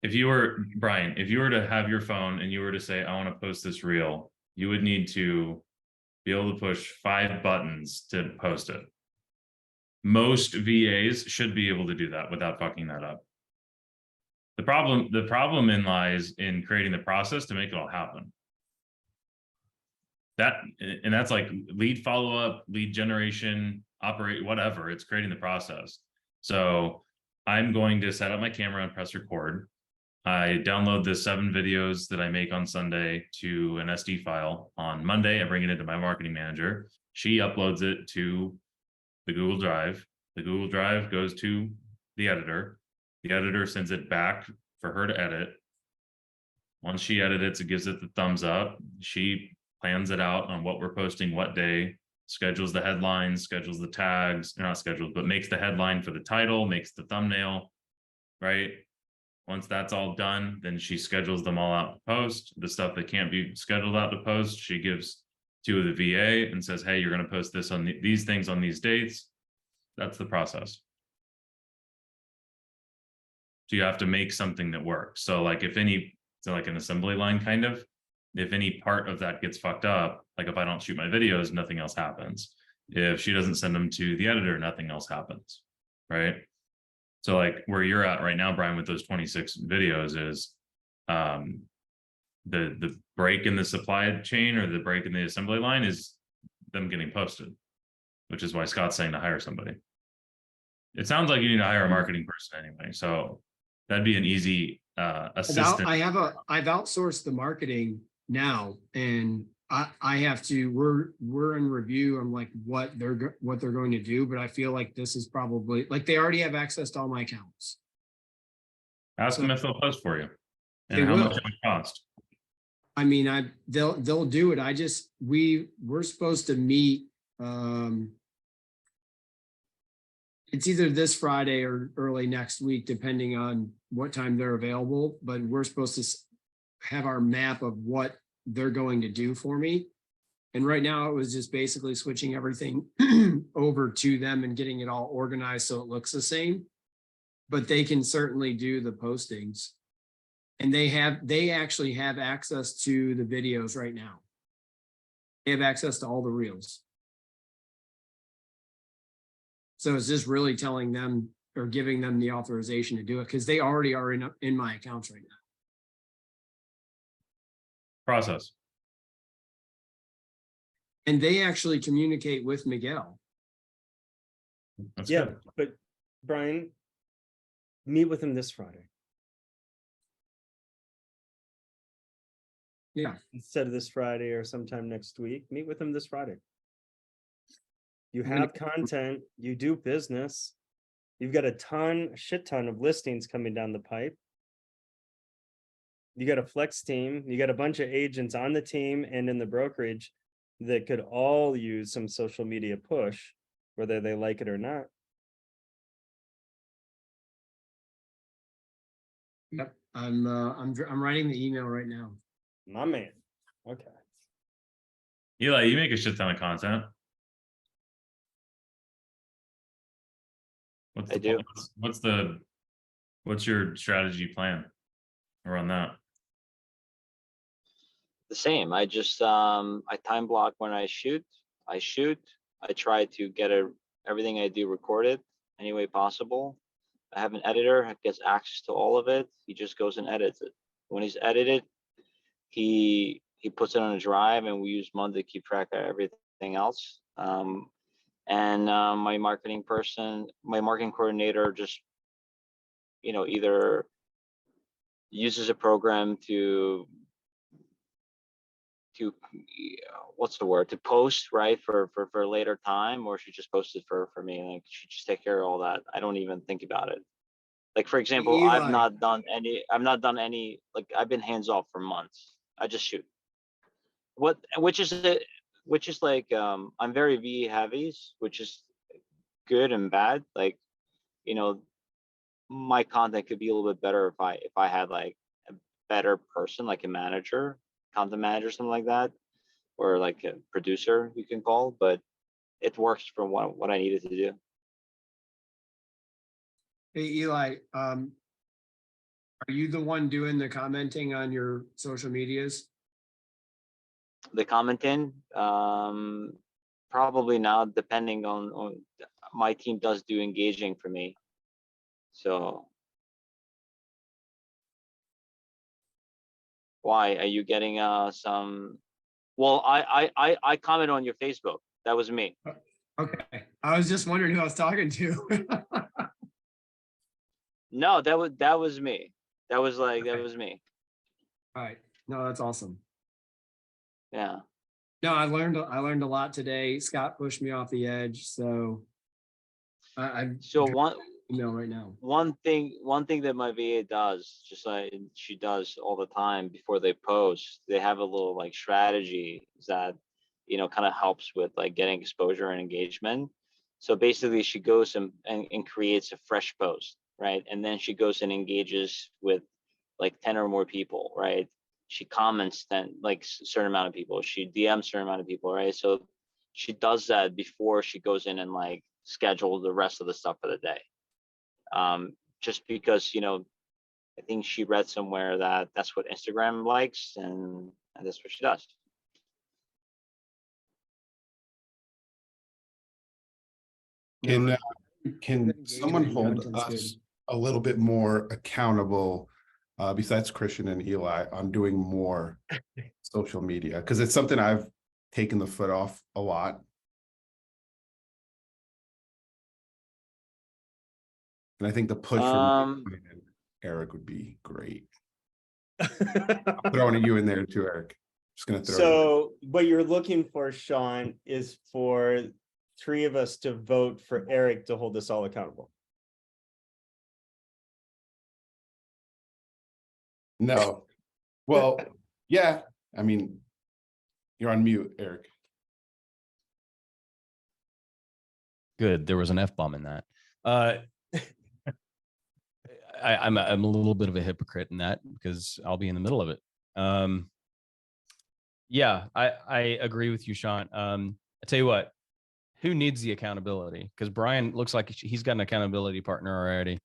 if you were, Brian, if you were to have your phone and you were to say, I want to post this reel, you would need to be able to push 5 buttons to post it. Most VAs should be able to do that without fucking that up. The problem lies in creating the process to make it all happen. And that's like lead follow-up, lead generation, operate, whatever. It's creating the process. So I'm going to set up my camera and press record. I download the 7 videos that I make on Sunday to an SD file. On Monday, I bring it into my marketing manager. She uploads it to the Google Drive. The Google Drive goes to the editor. The editor sends it back for her to edit. Once she edits it, gives it the thumbs up. She plans it out on what we're posting, what day, schedules the headlines, schedules the tags, not scheduled, but makes the headline for the title, makes the thumbnail, right? Once that's all done, then she schedules them all out to post. The stuff that can't be scheduled out to post, she gives to the VA and says, hey, you're going to post this on these things on these dates. That's the process. So you have to make something that works. So like if any, so like an assembly line kind of, if any part of that gets fucked up, like if I don't shoot my videos, nothing else happens. If she doesn't send them to the editor, nothing else happens, right? So like where you're at right now, Brian, with those 26 videos is the break in the supply chain or the break in the assembly line is them getting posted, which is why Scott's saying to hire somebody. It sounds like you need to hire a marketing person anyway. So that'd be an easy assistant. I've outsourced the marketing now, and I have to, we're in review on like what they're going to do, but I feel like this is probably like they already have access to all my accounts. Ask them if they'll post for you They and how will. much it would cost. I mean, they'll do it. We're supposed to meet. It's either this Friday or early next week, depending on what time they're available. But we're supposed to have our map of what they're going to do for me. And right now it was just basically switching everything over to them and getting it all organized so it looks the same. But they can certainly do the postings. And they actually have access to the videos right now. They have access to all the reels. So it's just really telling them or giving them the authorization to do it because they already are in my accounts right now. Process. And they actually communicate with Miguel. That's Yeah, good. but Brian, meet with him this Friday. Yeah. Instead of this Friday or sometime next week, meet with him this Friday. You have content, you do business, you've got a shit ton of listings coming down the pipe. You got a flex team, you got a bunch of agents on the team and in the brokerage that could all use some social media push, whether they like it or not. Yep. I'm writing the email right now. My man. Okay. Eli, you make a shit ton of content. I do. What's your strategy plan around that? The same. I just I time block when I shoot. I try to get everything I do recorded any way possible. I have an editor who gets access to all of it. He just goes and edits it. When he's edited, he puts it on a drive, and we use Monday to keep track of everything else. My marketing coordinator just, either uses a program to what's the word, to post, right, for a later time, or she just posts it for me. Like, she just take care of all that. I don't even think about it. Like, for example, Eli. I've not done any, like, I've been hands off for months. I just shoot. Which is like, I'm very VE heavy, which is good and bad. Like, my content could be a little bit better if I had like a better person, like a manager, content manager, something like that, or like a producer you can call, but it works for what I needed to do. Hey, Eli, are you the one doing the commenting on your social medias? The commenting, probably not, depending on my team does do engaging for me. So. Why are you getting some? Well, I comment on your Facebook. That was me. Okay, I was just wondering who I was talking to. No, that was me. That was me. All right, no, that's awesome. Yeah. No, I learned a lot today. Scott pushed me off the edge, so I So right now. one thing that my VA does, just like she does all the time before they post, they have a little like strategy that, kind of helps with like getting exposure and engagement. So basically she goes and creates a fresh post, right? And then she goes and engages with like 10 or more people, right? She comments then like certain amount of people, she DMs certain amount of people, right? So she does that before she goes in and like schedule the rest of the stuff for the day. Just because, I think she read somewhere that that's what Instagram likes, and that's what she does. Can Engagement someone hold content's us good. a little bit more accountable, besides Christian and Eli, on doing more social media? Because it's something I've taken the foot off a lot. And I think the push from Eric would be great. I'm throwing you in there too, Eric. Just gonna throw you. So what you're looking for, Sean, is for 3 of us to vote for Eric to hold us all accountable. No. Well, yeah. I mean, you're on mute, Eric. Good. There was an F-bomb in that. I'm a little bit of a hypocrite in that because I'll be in the middle of it. Yeah, I agree with you, Sean. I tell you what, who needs the accountability? Because Brian looks like he's got an accountability partner already,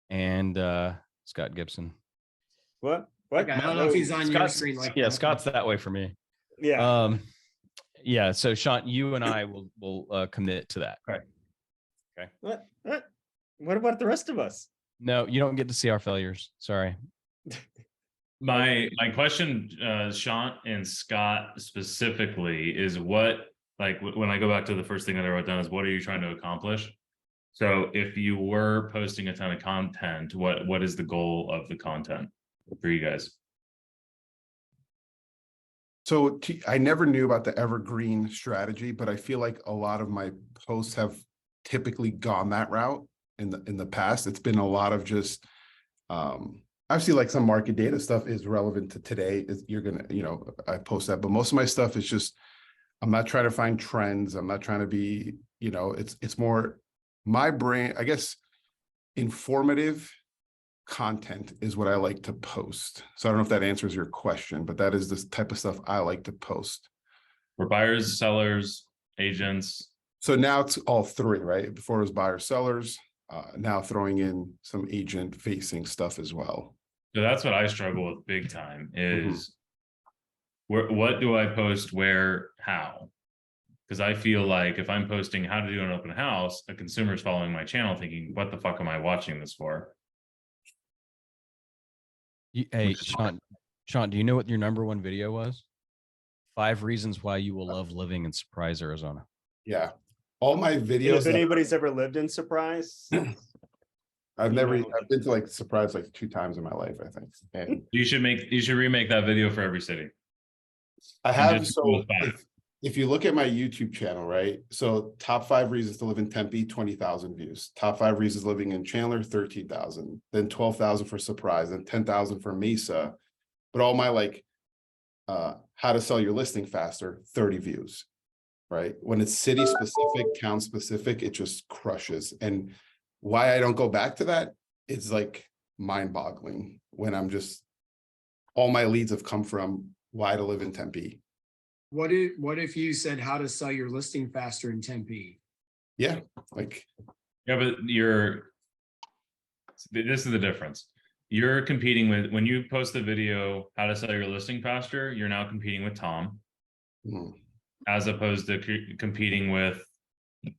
and Scott Gibson. What? Okay, I don't know if he's on your screen like that. Scott's that way for me. Yeah. Yeah. So Sean, you and I will commit to that. Right. Okay. What about the rest of us? No, you don't get to see our failures. Sorry. My question, Sean and Scott specifically, is what, like, when I go back to the first thing that I wrote down is, what are you trying to accomplish? So if you were posting a ton of content, what is the goal of the content for you guys? So I never knew about the Evergreen strategy, but I feel like a lot of my posts have typically gone that route in the past. It's been a lot of just obviously like some market data stuff is relevant to today. You're gonna, I post that, but most of my stuff is just, I'm not trying to find trends. I'm not trying to be, it's more my brain, I guess, informative content is what I like to post. So I don't know if that answers your question, but that is the type of stuff I like to post. For buyers, sellers, agents. So now it's all 3, right? Before it was buyers, sellers, now throwing in some agent facing stuff as well. So that's what I struggle with big time is what do I post, where, how? Because I feel like if I'm posting how to do an open house, a consumer is following my channel thinking, what the fuck am I watching this for? Hey, Sean, do you know what your #1 video was? 5 reasons why you will love living in Surprise, Arizona. Yeah. All my And videos. if anybody's ever lived in Surprise, I've been to like Surprise like 2 times in my life, I think. And You should remake that video for every city. I have, just so if you look at my YouTube channel, right? So top 5 reasons to live in Tempe, 20,000 views. Top 5 reasons living in Chandler, 13,000. Then 12,000 for Surprise, and 10,000 for Mesa. But all my like how to sell your listing faster, 30 views, right? When it's city specific, town specific, it just crushes. And why I don't go back to that, it's like mind boggling when I'm just, all my leads have come from why to live in Tempe. What if you said how to sell your listing faster in Tempe? Yeah, like. Yeah, but This is the difference. You're competing with, when you post the video, how to sell your listing faster, you're now competing with Tom, Hmm. as opposed to competing with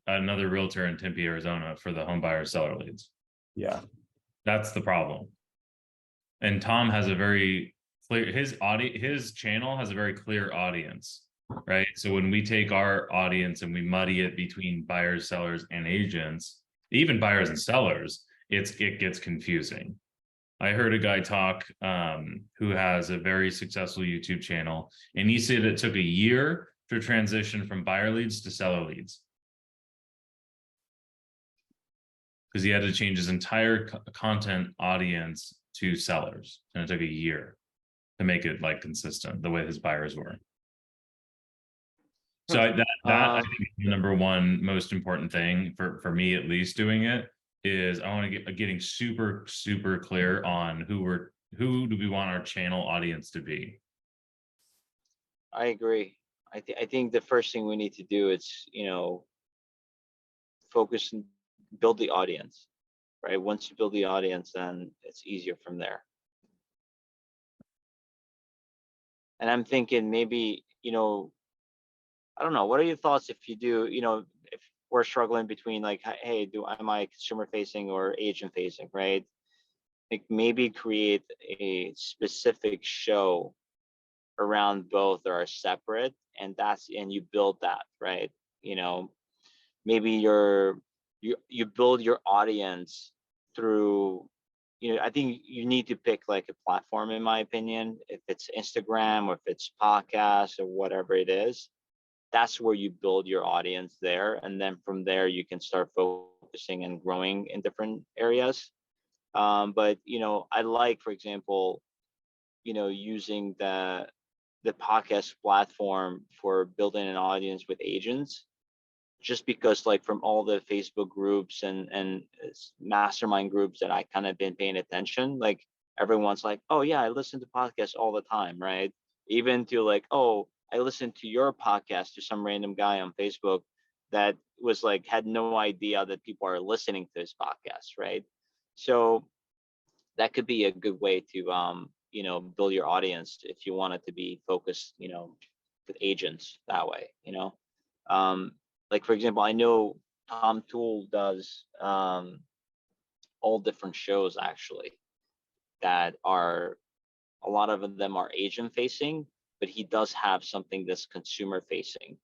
another realtor in Tempe, Arizona for the home buyer seller leads. Yeah. That's the problem. And Tom has a very clear, his channel has a very clear audience, right? So when we take our audience and we muddy it between buyers, sellers, and agents, even buyers and sellers, it gets confusing. I heard a guy talk who has a very successful YouTube channel, and he said it took a year to transition from buyer leads to seller leads, because he had to change his entire content audience to sellers, and it took a year to make it like consistent the way his buyers were. So that I think is the number one most important thing for me, at least, doing it, is I want to get getting super clear on who do we want our channel audience to be. I agree. I think the first thing we need to do is, focus and build the audience, right? Once you build the audience, then it's easier from there. And I'm thinking maybe, I don't know, what are your thoughts if you do, if we're struggling between like, hey, am I consumer facing or agent facing, right? Like maybe create a specific show around both or are separate, and you build that, right? Maybe you build your audience through, I think you need to pick like a platform, in my opinion. If it's Instagram or if it's podcast or whatever it is, that's where you build your audience there. And then from there, you can start focusing and growing in different areas. But, I like, for example, using the podcast platform for building an audience with agents, just because like from all the Facebook groups and mastermind groups that I kind of been paying attention, like everyone's like, oh yeah, I listen to podcasts all the time, right? Even to like, oh, I listened to your podcast to some random guy on Facebook that was like, had no idea that people are listening to his podcast, right? So that could be a good way to build your audience if you want it to be focused, with agents that way, like for example, I know Tom Toole does all different shows actually that are, a lot of them are agent facing, but he does have something that's consumer facing,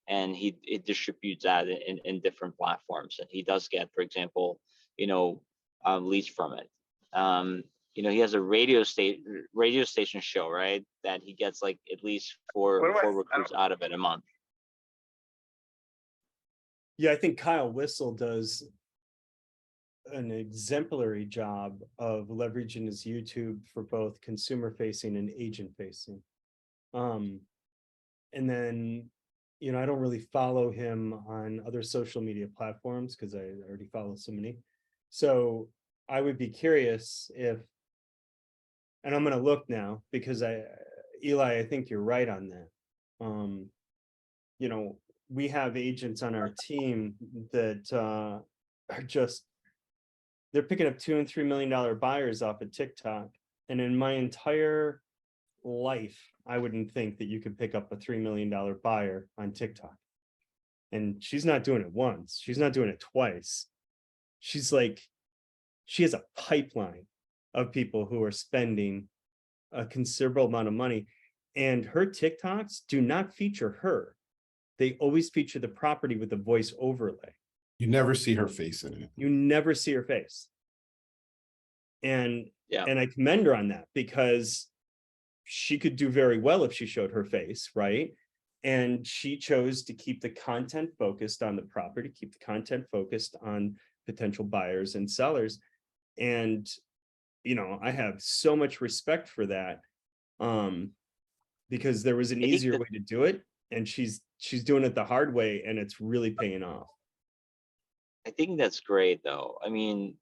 and he distributes that in different platforms, and he does get, for example, leads from it. He has a radio station show, right, that he gets like at least four recruits out of it a month. Yeah, I think Kyle Whistle does an exemplary job of leveraging his YouTube for both consumer facing and agent facing. And then, I don't really follow him on other social media platforms because I already follow so many. So I would be curious if, and I'm going to look now because Eli, I think you're right on that. We have agents on our team that are just, they're picking up $2 and $3 million buyers off of TikTok. And in my entire life, I wouldn't think that you could pick up a $3 million buyer on TikTok. And she's not doing it once. She's not doing it twice. She has a pipeline of people who are spending a considerable amount of money. And her TikToks do not feature her. They always feature the property with the voice overlay. You never see her face in it. You never see her face. And Yeah. And I commend her on that, because she could do very well if she showed her face, right? And she chose to keep the content focused on the property, keep the content focused on potential buyers and sellers. And, I have so much respect for that, because there was an easier way to do it. And she's doing it the hard way, and it's really paying off. I think that's great though. I mean,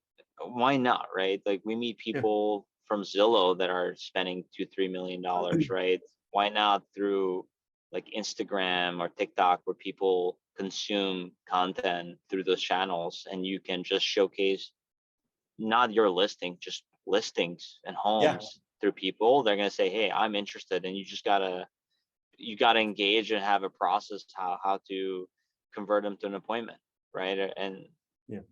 why not, right? Like we meet people from Zillow that are spending $2-3 million, right? Why not through like Instagram or TikTok, where people consume content through those channels, and you can just showcase not your listing, just listings and homes through people. They're gonna say, hey, I'm interested, and you gotta engage and have a process how to convert them to an appointment, right? And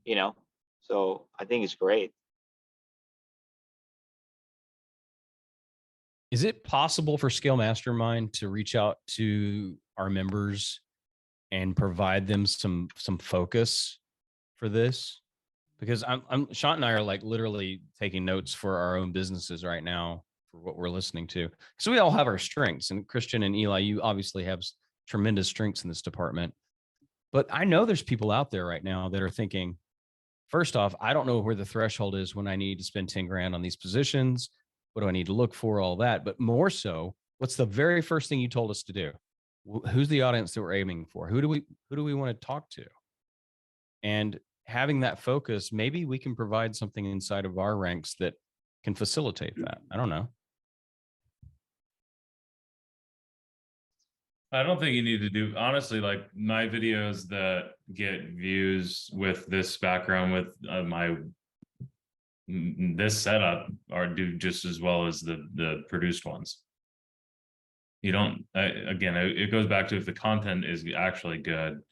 you know, so I think it's great. Is it possible for Scale Mastermind to reach out to our members and provide them some focus for this? Because Sean and I are like literally taking notes for our own businesses right now for what we're listening to. So we all have our strengths, and Christian and Eli, you obviously have tremendous strengths in this department. But I know there's people out there right now that are thinking, first off, I don't know where the threshold is when I need to spend 10 grand on these positions. What do I need to look for? All that. But more so, what's the very first thing you told us to do? Who's the audience that we're aiming for? Who do we want to talk to? And having that focus, maybe we can provide something inside of our ranks that can facilitate that. I don't know. I don't think you need to do, honestly, like my videos that get views with this background, with this setup, are do just as well as the produced ones. You don't, again, it goes back to, if the content is actually good,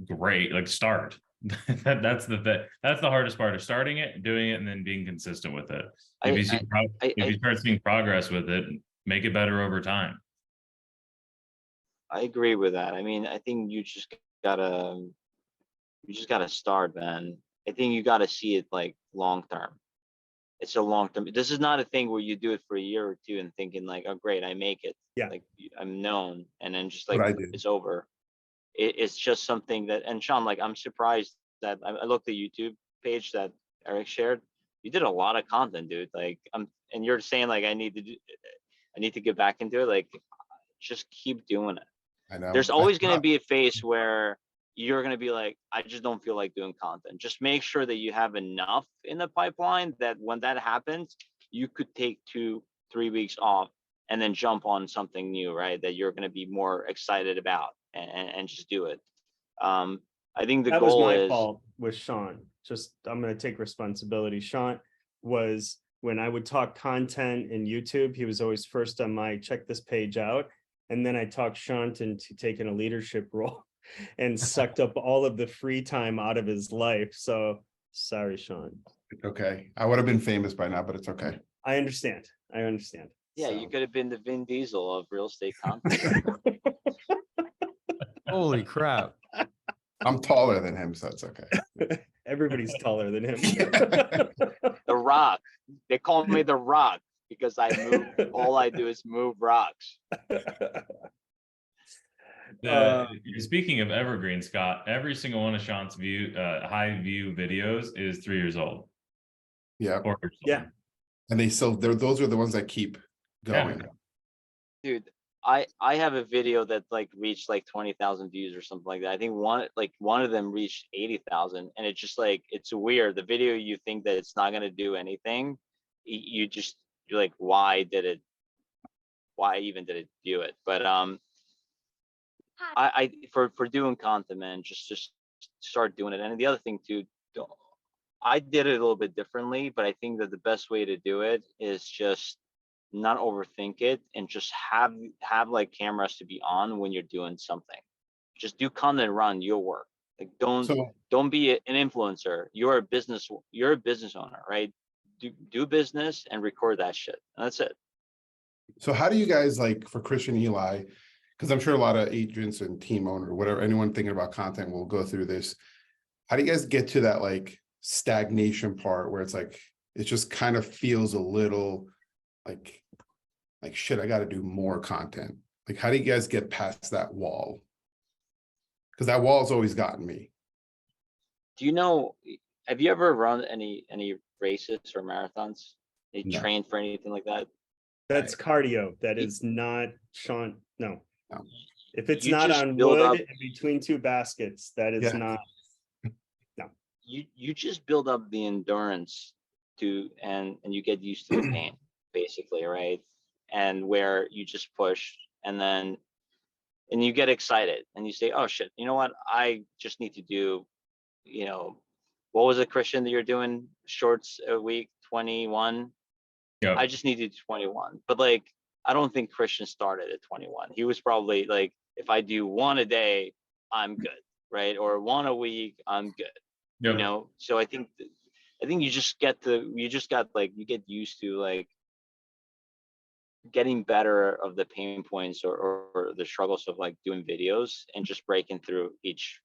great, like start. That's the hardest part of starting it, doing it, and then being consistent with it. If you start seeing progress with it, make it better over time. I agree with that. I mean, I think you just gotta start, man. I think you gotta see it like long term. It's a long term. This is not a thing where you do it for a year or two and thinking like, oh great, I make it. Yeah. Like I'm known, and then just What like I did. it's over. It's just something that, and Sean, like I'm surprised that I looked at the YouTube page that Eric shared. You did a lot of content, dude. Like and you're saying like I need to get back into it. Like just keep doing it. I know. There's always going to be a phase where you're going to be like, I just don't feel like doing content. Just make sure that you have enough in the pipeline that when that happens, you could take 2-3 weeks off and then jump on something new, right? That you're going to be more excited about and just do it. I think the That was goal my is fault with Sean. Just, I'm going to take responsibility. Sean was, when I would talk content in YouTube, he was always first on my check this page out. And then I talked Sean into taking a leadership role and sucked up all of the free time out of his life. So sorry, Sean. Okay. I would have been famous by now, but it's okay. I understand. yeah, So. you could have been the Vin Diesel of real estate content. Holy crap. I'm taller than him, so it's okay. Everybody's taller than him. The Rock. They call me the Rock because I move. All I do is move rocks. Speaking of Evergreen, Scott, every single one of Sean's high view videos is 3 years old. Yeah. Yeah. And those are the ones that keep going. Dude, I have a video that like reached like 20,000 views or something like that. I think one of them reached 80,000, and it's just like, it's weird. The video, you think that it's not gonna do anything. You're like, why even did it do it? But I for doing content, man, just start doing it. And the other thing too, I did it a little bit differently, but I think that the best way to do it is just not overthink it and just have like cameras to be on when you're doing something. Just do content, run your work. Like don't be an influencer. You're a business owner, right? Do business and record that shit. And that's it. So how do you guys, like for Christian, Eli, because I'm sure a lot of agents and team owner, whatever, anyone thinking about content will go through this. How do you guys get to that like stagnation part where it's like, it just kind of feels a little like shit, I got to do more content. Like, how do you guys get past that wall? Because that wall's always gotten me. Do you know, have you ever run any races or marathons? You No. trained for anything like that? That's cardio. That is not Sean. No. No. If it's You not just on build wood up- and between two baskets, that is Yeah. not. You just build up the endurance and you get used to the pain, basically, right? And where you just push and you get excited and you say, oh shit, you know what? I just need to do, what was it, Christian, that you're doing shorts a week, 21? Yeah. I just need to do 21. But like, I don't think Christian started at 21. He was probably like, if I do one a day, I'm good, right? Or one a week, I'm good. Yep. You know, so I think you just get you get used to like getting better of the pain points or the struggles of like doing videos and just breaking through each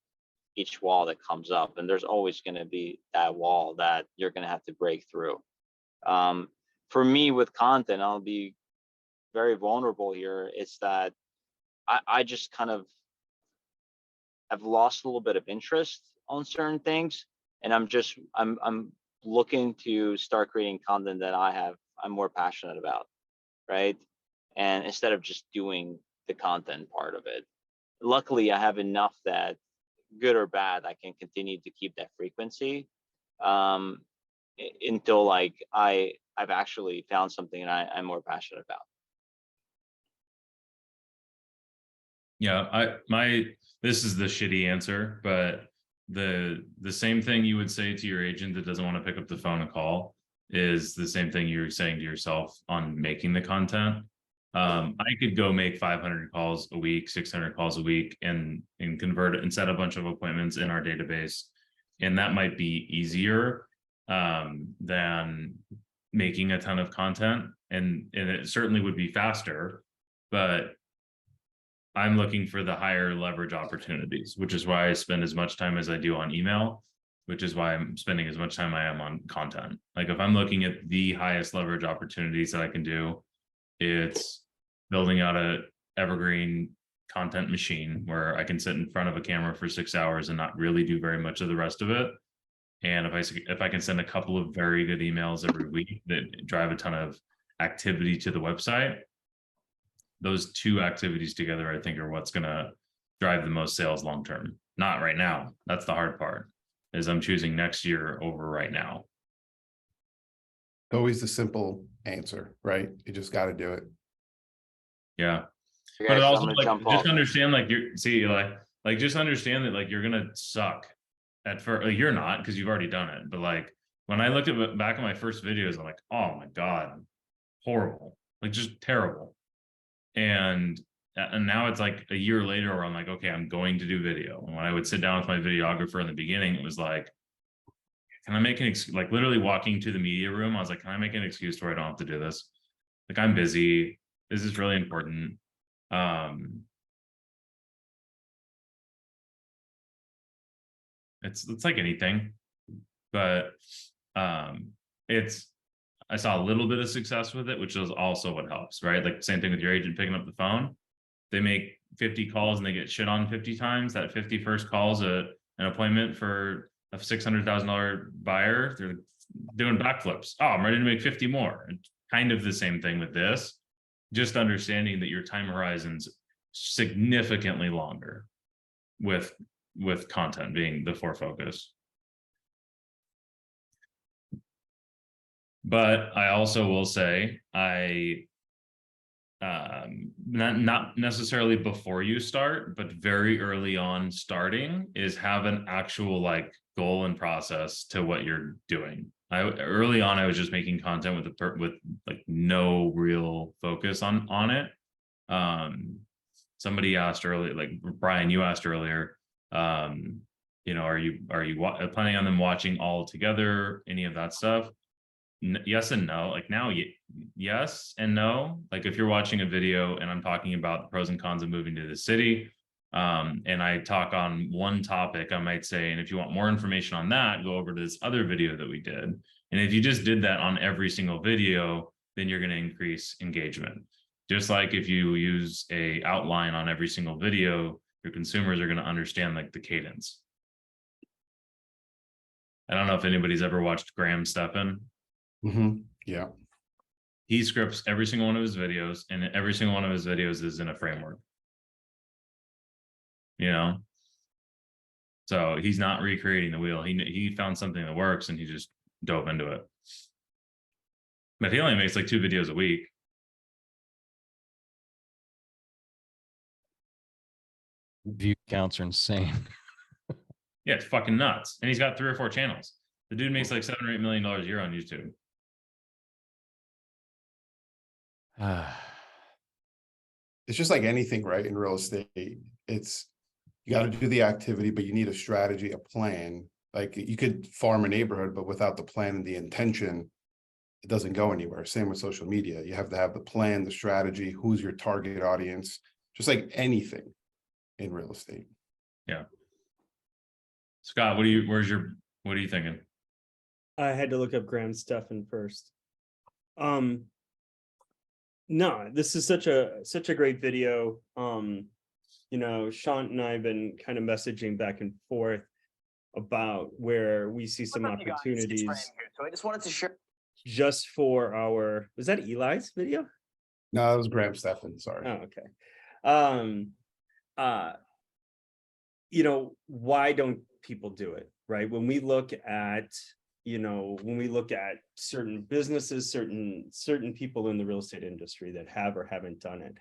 wall that comes up. And there's always going to be that wall that you're going to have to break through. For me with content, I'll be very vulnerable here. It's that I just kind of have lost a little bit of interest on certain things, and I'm looking to start creating content that I'm more passionate about, right? And instead of just doing the content part of it, luckily I have enough that, good or bad, I can continue to keep that frequency until like I've actually found something that I'm more passionate about. Yeah, this is the shitty answer, but the same thing you would say to your agent that doesn't want to pick up the phone and call is the same thing you're saying to yourself on making the content. I could go make 500 calls a week, 600 calls a week, and convert it and set a bunch of appointments in our database, and that might be easier than making a ton of content, and it certainly would be faster, but I'm looking for the higher leverage opportunities, which is why I spend as much time as I do on email, which is why I'm spending as much time I am on content. Like if I'm looking at the highest leverage opportunities that I can do, it's building out a Evergreen content machine where I can sit in front of a camera for 6 hours and not really do very much of the rest of it. And if I can send a couple of very good emails every week that drive a ton of activity to the website, those two activities together, I think, are what's going to drive the most sales long term. Not right now. That's the hard part, is I'm choosing next year over right now. Always the simple answer, right? You just got to do it. Yeah. Okay, But so also, I'm gonna like, jump just off. understand, like, just understand that, like, you're gonna suck at first. Like, you're not, because you've already done it. But like, when I looked at back at my first videos, I'm like, oh my god, horrible, like just terrible. And now it's like a year later where I'm like, okay, I'm going to do video. And when I would sit down with my videographer in the beginning, it was like, can I make an excuse? Like literally walking to the media room, I was like, can I make an excuse where I don't have to do this? Like, I'm busy. This is really important. It's like anything, but I saw a little bit of success with it, which is also what helps, right? Like same thing with your agent picking up the phone. They make 50 calls and they get shit on 50 times. That 51st call is an appointment for a $600,000 buyer. They're doing backflips. Oh, I'm ready to make 50 more. And kind of the same thing with this. Just understanding that your time horizon's significantly longer with content being the for focus. But I also will say, not necessarily before you start, but very early on starting, is have an actual like goal and process to what you're doing. Early on, I was just making content with like no real focus on it. Somebody asked earlier, like Brian, you asked earlier, you know, are you planning on them watching all together, any of that stuff? Yes and no. Like now, yes and no. Like if you're watching a video and I'm talking about the pros and cons of moving to the city, and I talk on one topic, I might say, and if you want more information on that, go over to this other video that we did. And if you just did that on every single video, then you're going to increase engagement. Just like if you use a outline on every single video, your consumers are going to understand like the cadence. I don't know if anybody's ever watched Graham Stephan. Yeah. He scripts every single one of his videos, and every single one of his videos is in a framework. You know? So he's not recreating the wheel. He found something that works and he just dove into it. But he only makes like 2 videos a week. View counts are insane. Yeah, it's fucking nuts. And he's got 3 or 4 channels. The dude makes like $7 or $8 million a year on YouTube. It's just like anything, right? In real estate, it's, you got to do the activity, but you need a strategy, a plan. Like you could farm a neighborhood, but without the plan and the intention, it doesn't go anywhere. Same with social media. You have to have the plan, the strategy, who's your target audience, just like anything in real estate. Yeah. Scott, what are you thinking? I had to look up Graham Stephan first. No, this is such a great video. You know, Sean and I have been kind of messaging back and forth about where we see some opportunities. So I just wanted to share. Just for our, was that Eli's video? No, it was Graham Stephan, sorry. Oh, okay. You know, why don't people do it, right? When we look at, you know, when we look at certain businesses, certain people in the real estate industry that have or haven't done it,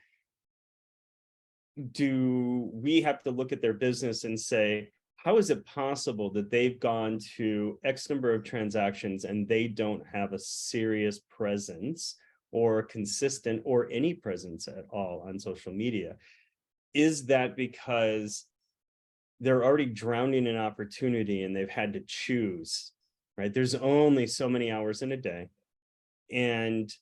do we have to look at their business and say, how is it possible that they've gone to X number of transactions and they don't have a serious presence or consistent or any presence at all on social media? Is that because they're already drowning in opportunity and they've had to choose, right? There's only so many hours in a day. And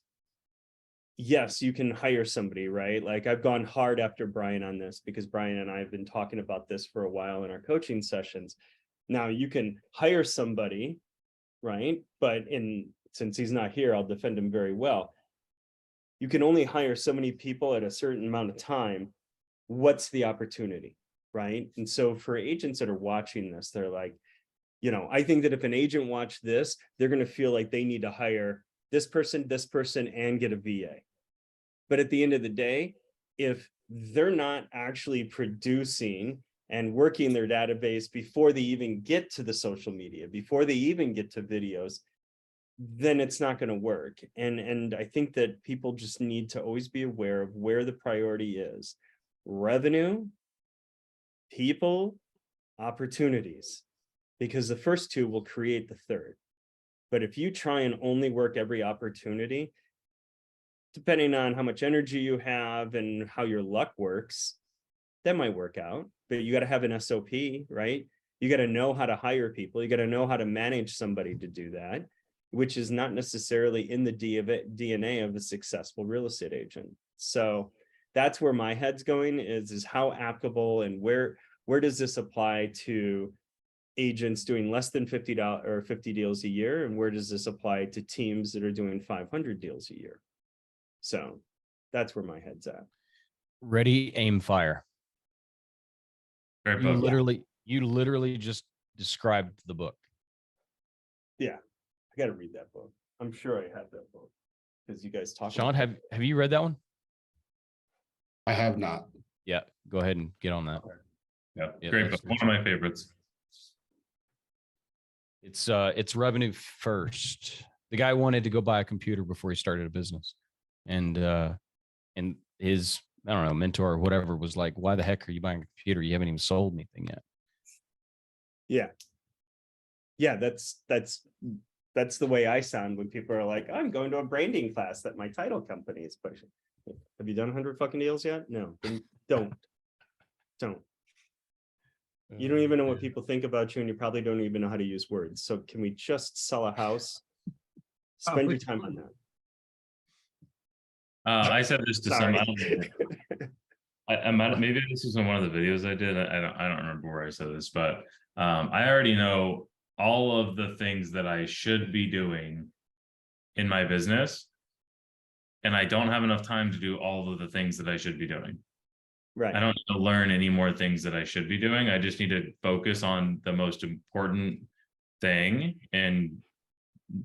yes, you can hire somebody, right? Like I've gone hard after Brian on this because Brian and I have been talking about this for a while in our coaching sessions. Now you can hire somebody, right? But since he's not here, I'll defend him very well. You can only hire so many people at a certain amount of time. What's the opportunity, right? And so for agents that are watching this, they're like, you know, I think that if an agent watched this, they're going to feel like they need to hire this person, and get a VA. But at the end of the day, if they're not actually producing and working their database before they even get to the social media, before they even get to videos, then it's not going to work. And I think that people just need to always be aware of where the priority is. Revenue, people, opportunities, because the first two will create the third. But if you try and only work every opportunity, depending on how much energy you have and how your luck works, that might work out. But you got to have an SOP, right? You got to know how to hire people. You got to know how to manage somebody to do that, which is not necessarily in the DNA of a successful real estate agent. So that's where my head's going is how applicable and where does this apply to agents doing less than $50 or 50 deals a year, and where does this apply to teams that are doing 500 deals a year? So that's where my head's at. Ready, aim, fire. Great You book. literally just described the book. Yeah, I got to read that book. I'm sure I have that book because you guys talk. Sean, have you read that one? I have not. Yeah, go ahead and get on that. Yeah, Yeah, great that's book. One of my favorites. It's revenue first. The guy wanted to go buy a computer before he started a business. And his, I don't know, mentor or whatever was like, why the heck are you buying a computer? You haven't even sold anything yet. Yeah, that's the way I sound when people are like, I'm going to a branding class that my title company is pushing. Have you done 100 fucking deals yet? No, then don't. You don't even know what people think about you, and you probably don't even know how to use words. So can we just sell a house? Spend your time on that. I said this to some. Sorry. I might, maybe this was in one of the videos I did. I don't remember where I said this, but I already know all of the things that I should be doing in my business, and I don't have enough time to do all of the things that I should be doing. Right. I don't need to learn any more things that I should be doing. I just need to focus on the most important thing and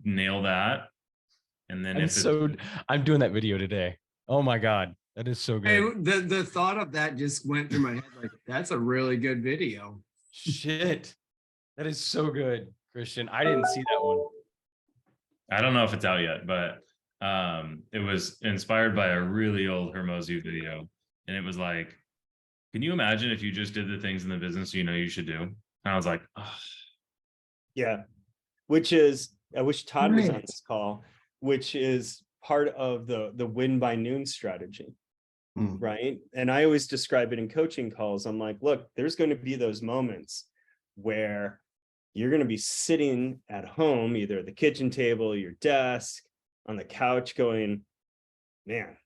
nail that. And then I'm doing that video today. Oh my God. That is so good. Hey, the thought of that just went through my head like, that's a really good video. Shit. That is so good, Christian. I didn't see that one. I don't know if it's out yet, but it was inspired by a really old Hermosu video. And it was like, can you imagine if you just did the things in the business you know you should do? And I was like, oh, Yeah, which is, I wish Todd was on Right. this call, which is part of the win by noon strategy, Mm. right? And I always describe it in coaching calls. I'm like, look, there's going to be those moments where you're going to be sitting at home, either at the kitchen table, your desk, on the couch going, man,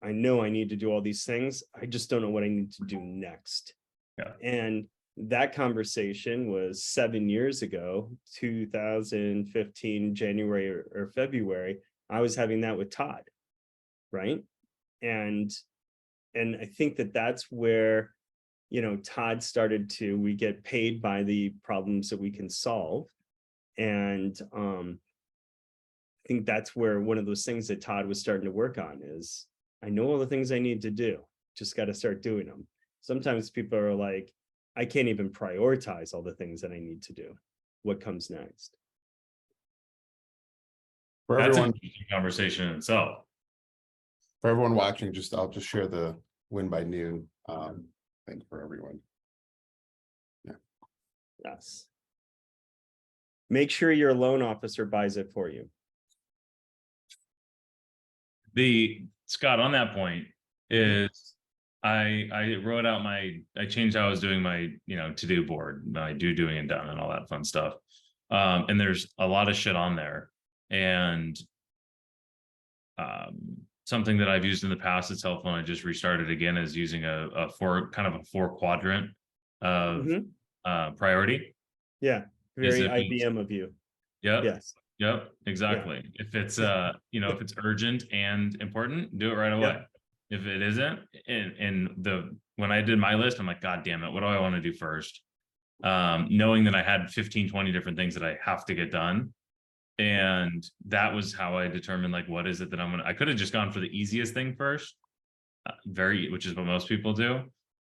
I know I need to do all these things. I just don't know what I need to do next. Yeah. And that conversation was 7 years ago, 2015, January or February. I was having that with Todd, right? And I think that that's where, you know, Todd started to, we get paid by the problems that we can solve. And I think that's where one of those things that Todd was starting to work on is, I know all the things I need to do, just got to start doing them. Sometimes people are like, I can't even prioritize all the things that I need to do. What comes next? For that's an everyone, interesting conversation in itself. for everyone watching, I'll just share the win by noon thing for everyone. Yes. Make sure your loan officer buys it for you. Scott, on that point is I wrote out I changed how I was doing my, you know, to-do board, my doing and done and all that fun stuff. And there's a lot of shit on there. And something that I've used in the past that's helpful, and I just restarted again, is using a four quadrant of priority. Yeah, very Is it- IBM of you. Yep. Yes. Yep, exactly. If it's you know, if it's urgent and important, do it right away. If it isn't, and when I did my list, I'm like, God damn it, what do I want to do first? Knowing that I had 15, 20 different things that I have to get done. And that was how I determined, like, what is it that I could have just gone for the easiest thing first, which is what most people do.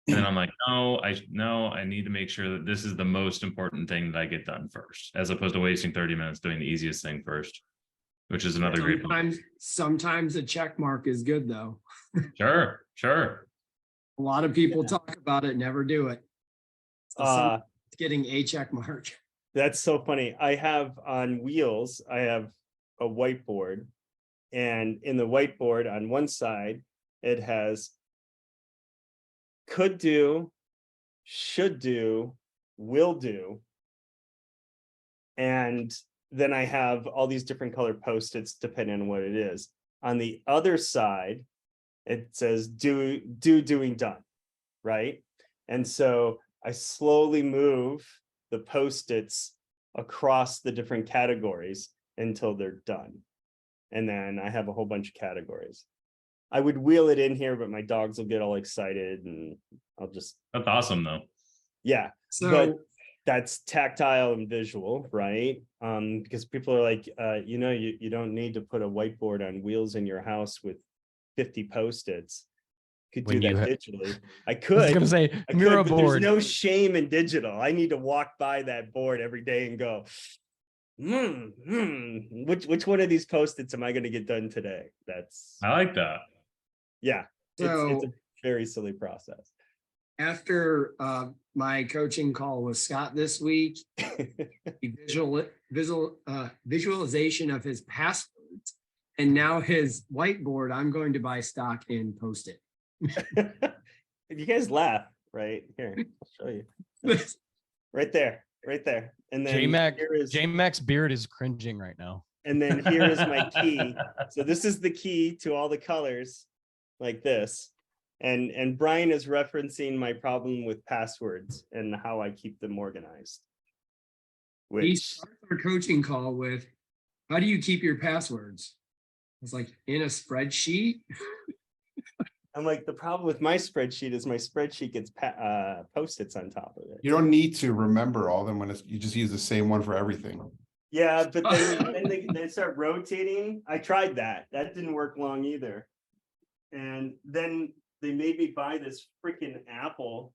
And then I'm like, no, I need to make sure that this is the most important thing that I get done first, as opposed to wasting 30 minutes doing the easiest thing first, which is another great point. Sometimes a check mark is good, though. Sure. A lot of people talk about it, never do it. So sometimes getting a check mark. That's so funny. I have on wheels, I have a whiteboard, and in the whiteboard on one side, it has could do, should do, will do. And then I have all these different color Post-its depending on what it is. On the other side, it says doing, done, right? And so I slowly move the Post-its across the different categories until they're done. And then I have a whole bunch of categories. I would wheel it in here, but my dogs will get all excited and I'll just. That's awesome, though. Yeah. So but that's tactile and visual, right? Because people are like, you know, you don't need to put a whiteboard on wheels in your house with 50 Post-its. Could do that digitally. I could. I was gonna say Miro but board. there's no shame in digital. I need to walk by that board every day and go, which one of these Post-its am I going to get done today? I like that. Yeah, So it's a very silly process. after my coaching call with Scott this week, visualization of his passwords, and now his whiteboard, I'm going to buy stock in Post-it. If you guys laugh, right here, I'll show you. Right there. And then J-Mac's beard is cringing right now. And then here is my key. So this is the key to all the colors, like this. And Brian is referencing my problem with passwords and how I keep them organized. He starts our coaching call with, how do you keep your passwords? I was like, in a spreadsheet? I'm like, the problem with my spreadsheet is my spreadsheet gets Post-its on top of it. You don't need to remember all of them when you just use the same one for everything. Yeah, but then they start rotating. I tried that. That didn't work long either. And then they made me buy this freaking Apple.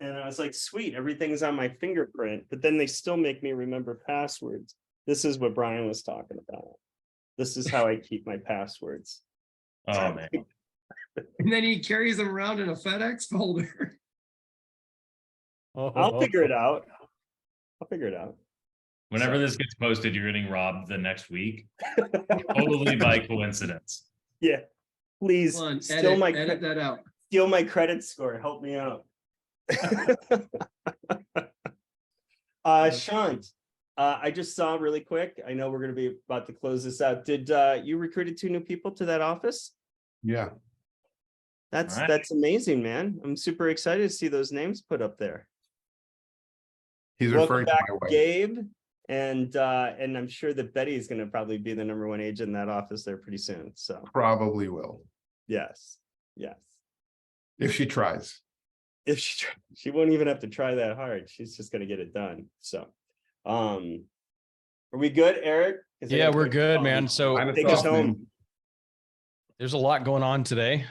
And I was like, sweet, everything's on my fingerprint. But then they still make me remember passwords. This is what Brian was talking about. This is how I keep my passwords. Oh, man. And then he carries them around in a FedEx folder. I'll figure it out. I'll figure it out. Whenever So- this gets posted, you're getting robbed the next week. Totally by coincidence. Yeah, please Come on, steal my edit that out. steal my credit score. Help me out. Shant, I just saw really quick. I know we're going to be about to close this out. Did you recruited 2 new people to that office? Yeah. That's Alright. that's amazing, man. I'm super excited to see those names put up there. He's Welcome referring to back, my wife. Gabe, and I'm sure that Betty is going to probably be the #1 agent in that office there pretty soon. So Probably will. yes, yes. If she tries. If she won't even have to try that hard. She's just going to get it done. So, are we good, Eric? 'Cause I Yeah, gotta we're take- good, man. So Sign us take us off, home. man. there's a lot going on today.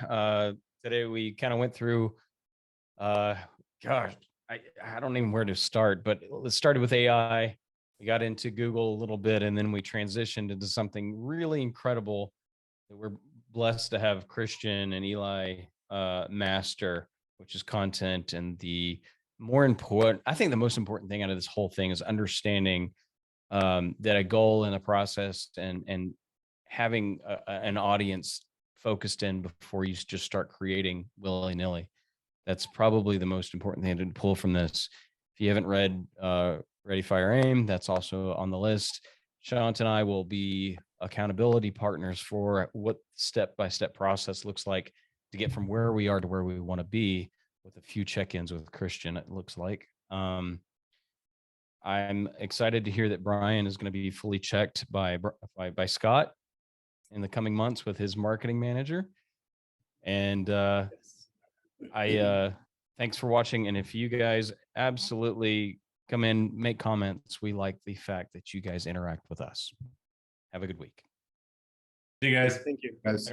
Today we kind of went through, gosh, I don't even where to start, but let's start with AI. We got into Google a little bit, and then we transitioned into something really incredible that we're blessed to have Christian and Eli master, which is content. And the more important, I think the most important thing out of this whole thing is understanding that a goal in the process and having an audience focused in before you just start creating willy-nilly. That's probably the most important thing to pull from this. If you haven't read Ready, Fire, Aim, that's also on the list. Shant and I will be accountability partners for what step-by-step process looks like to get from where we are to where we want to be, with a few check-ins with Christian, it looks like. I'm excited to hear that Brian is going to be fully checked by Scott in the coming months with his marketing manager. And thanks for watching. And if you guys absolutely come in, make comments, we like the fact that you guys interact with us. Have a good week. See you guys. Thank you. Guys.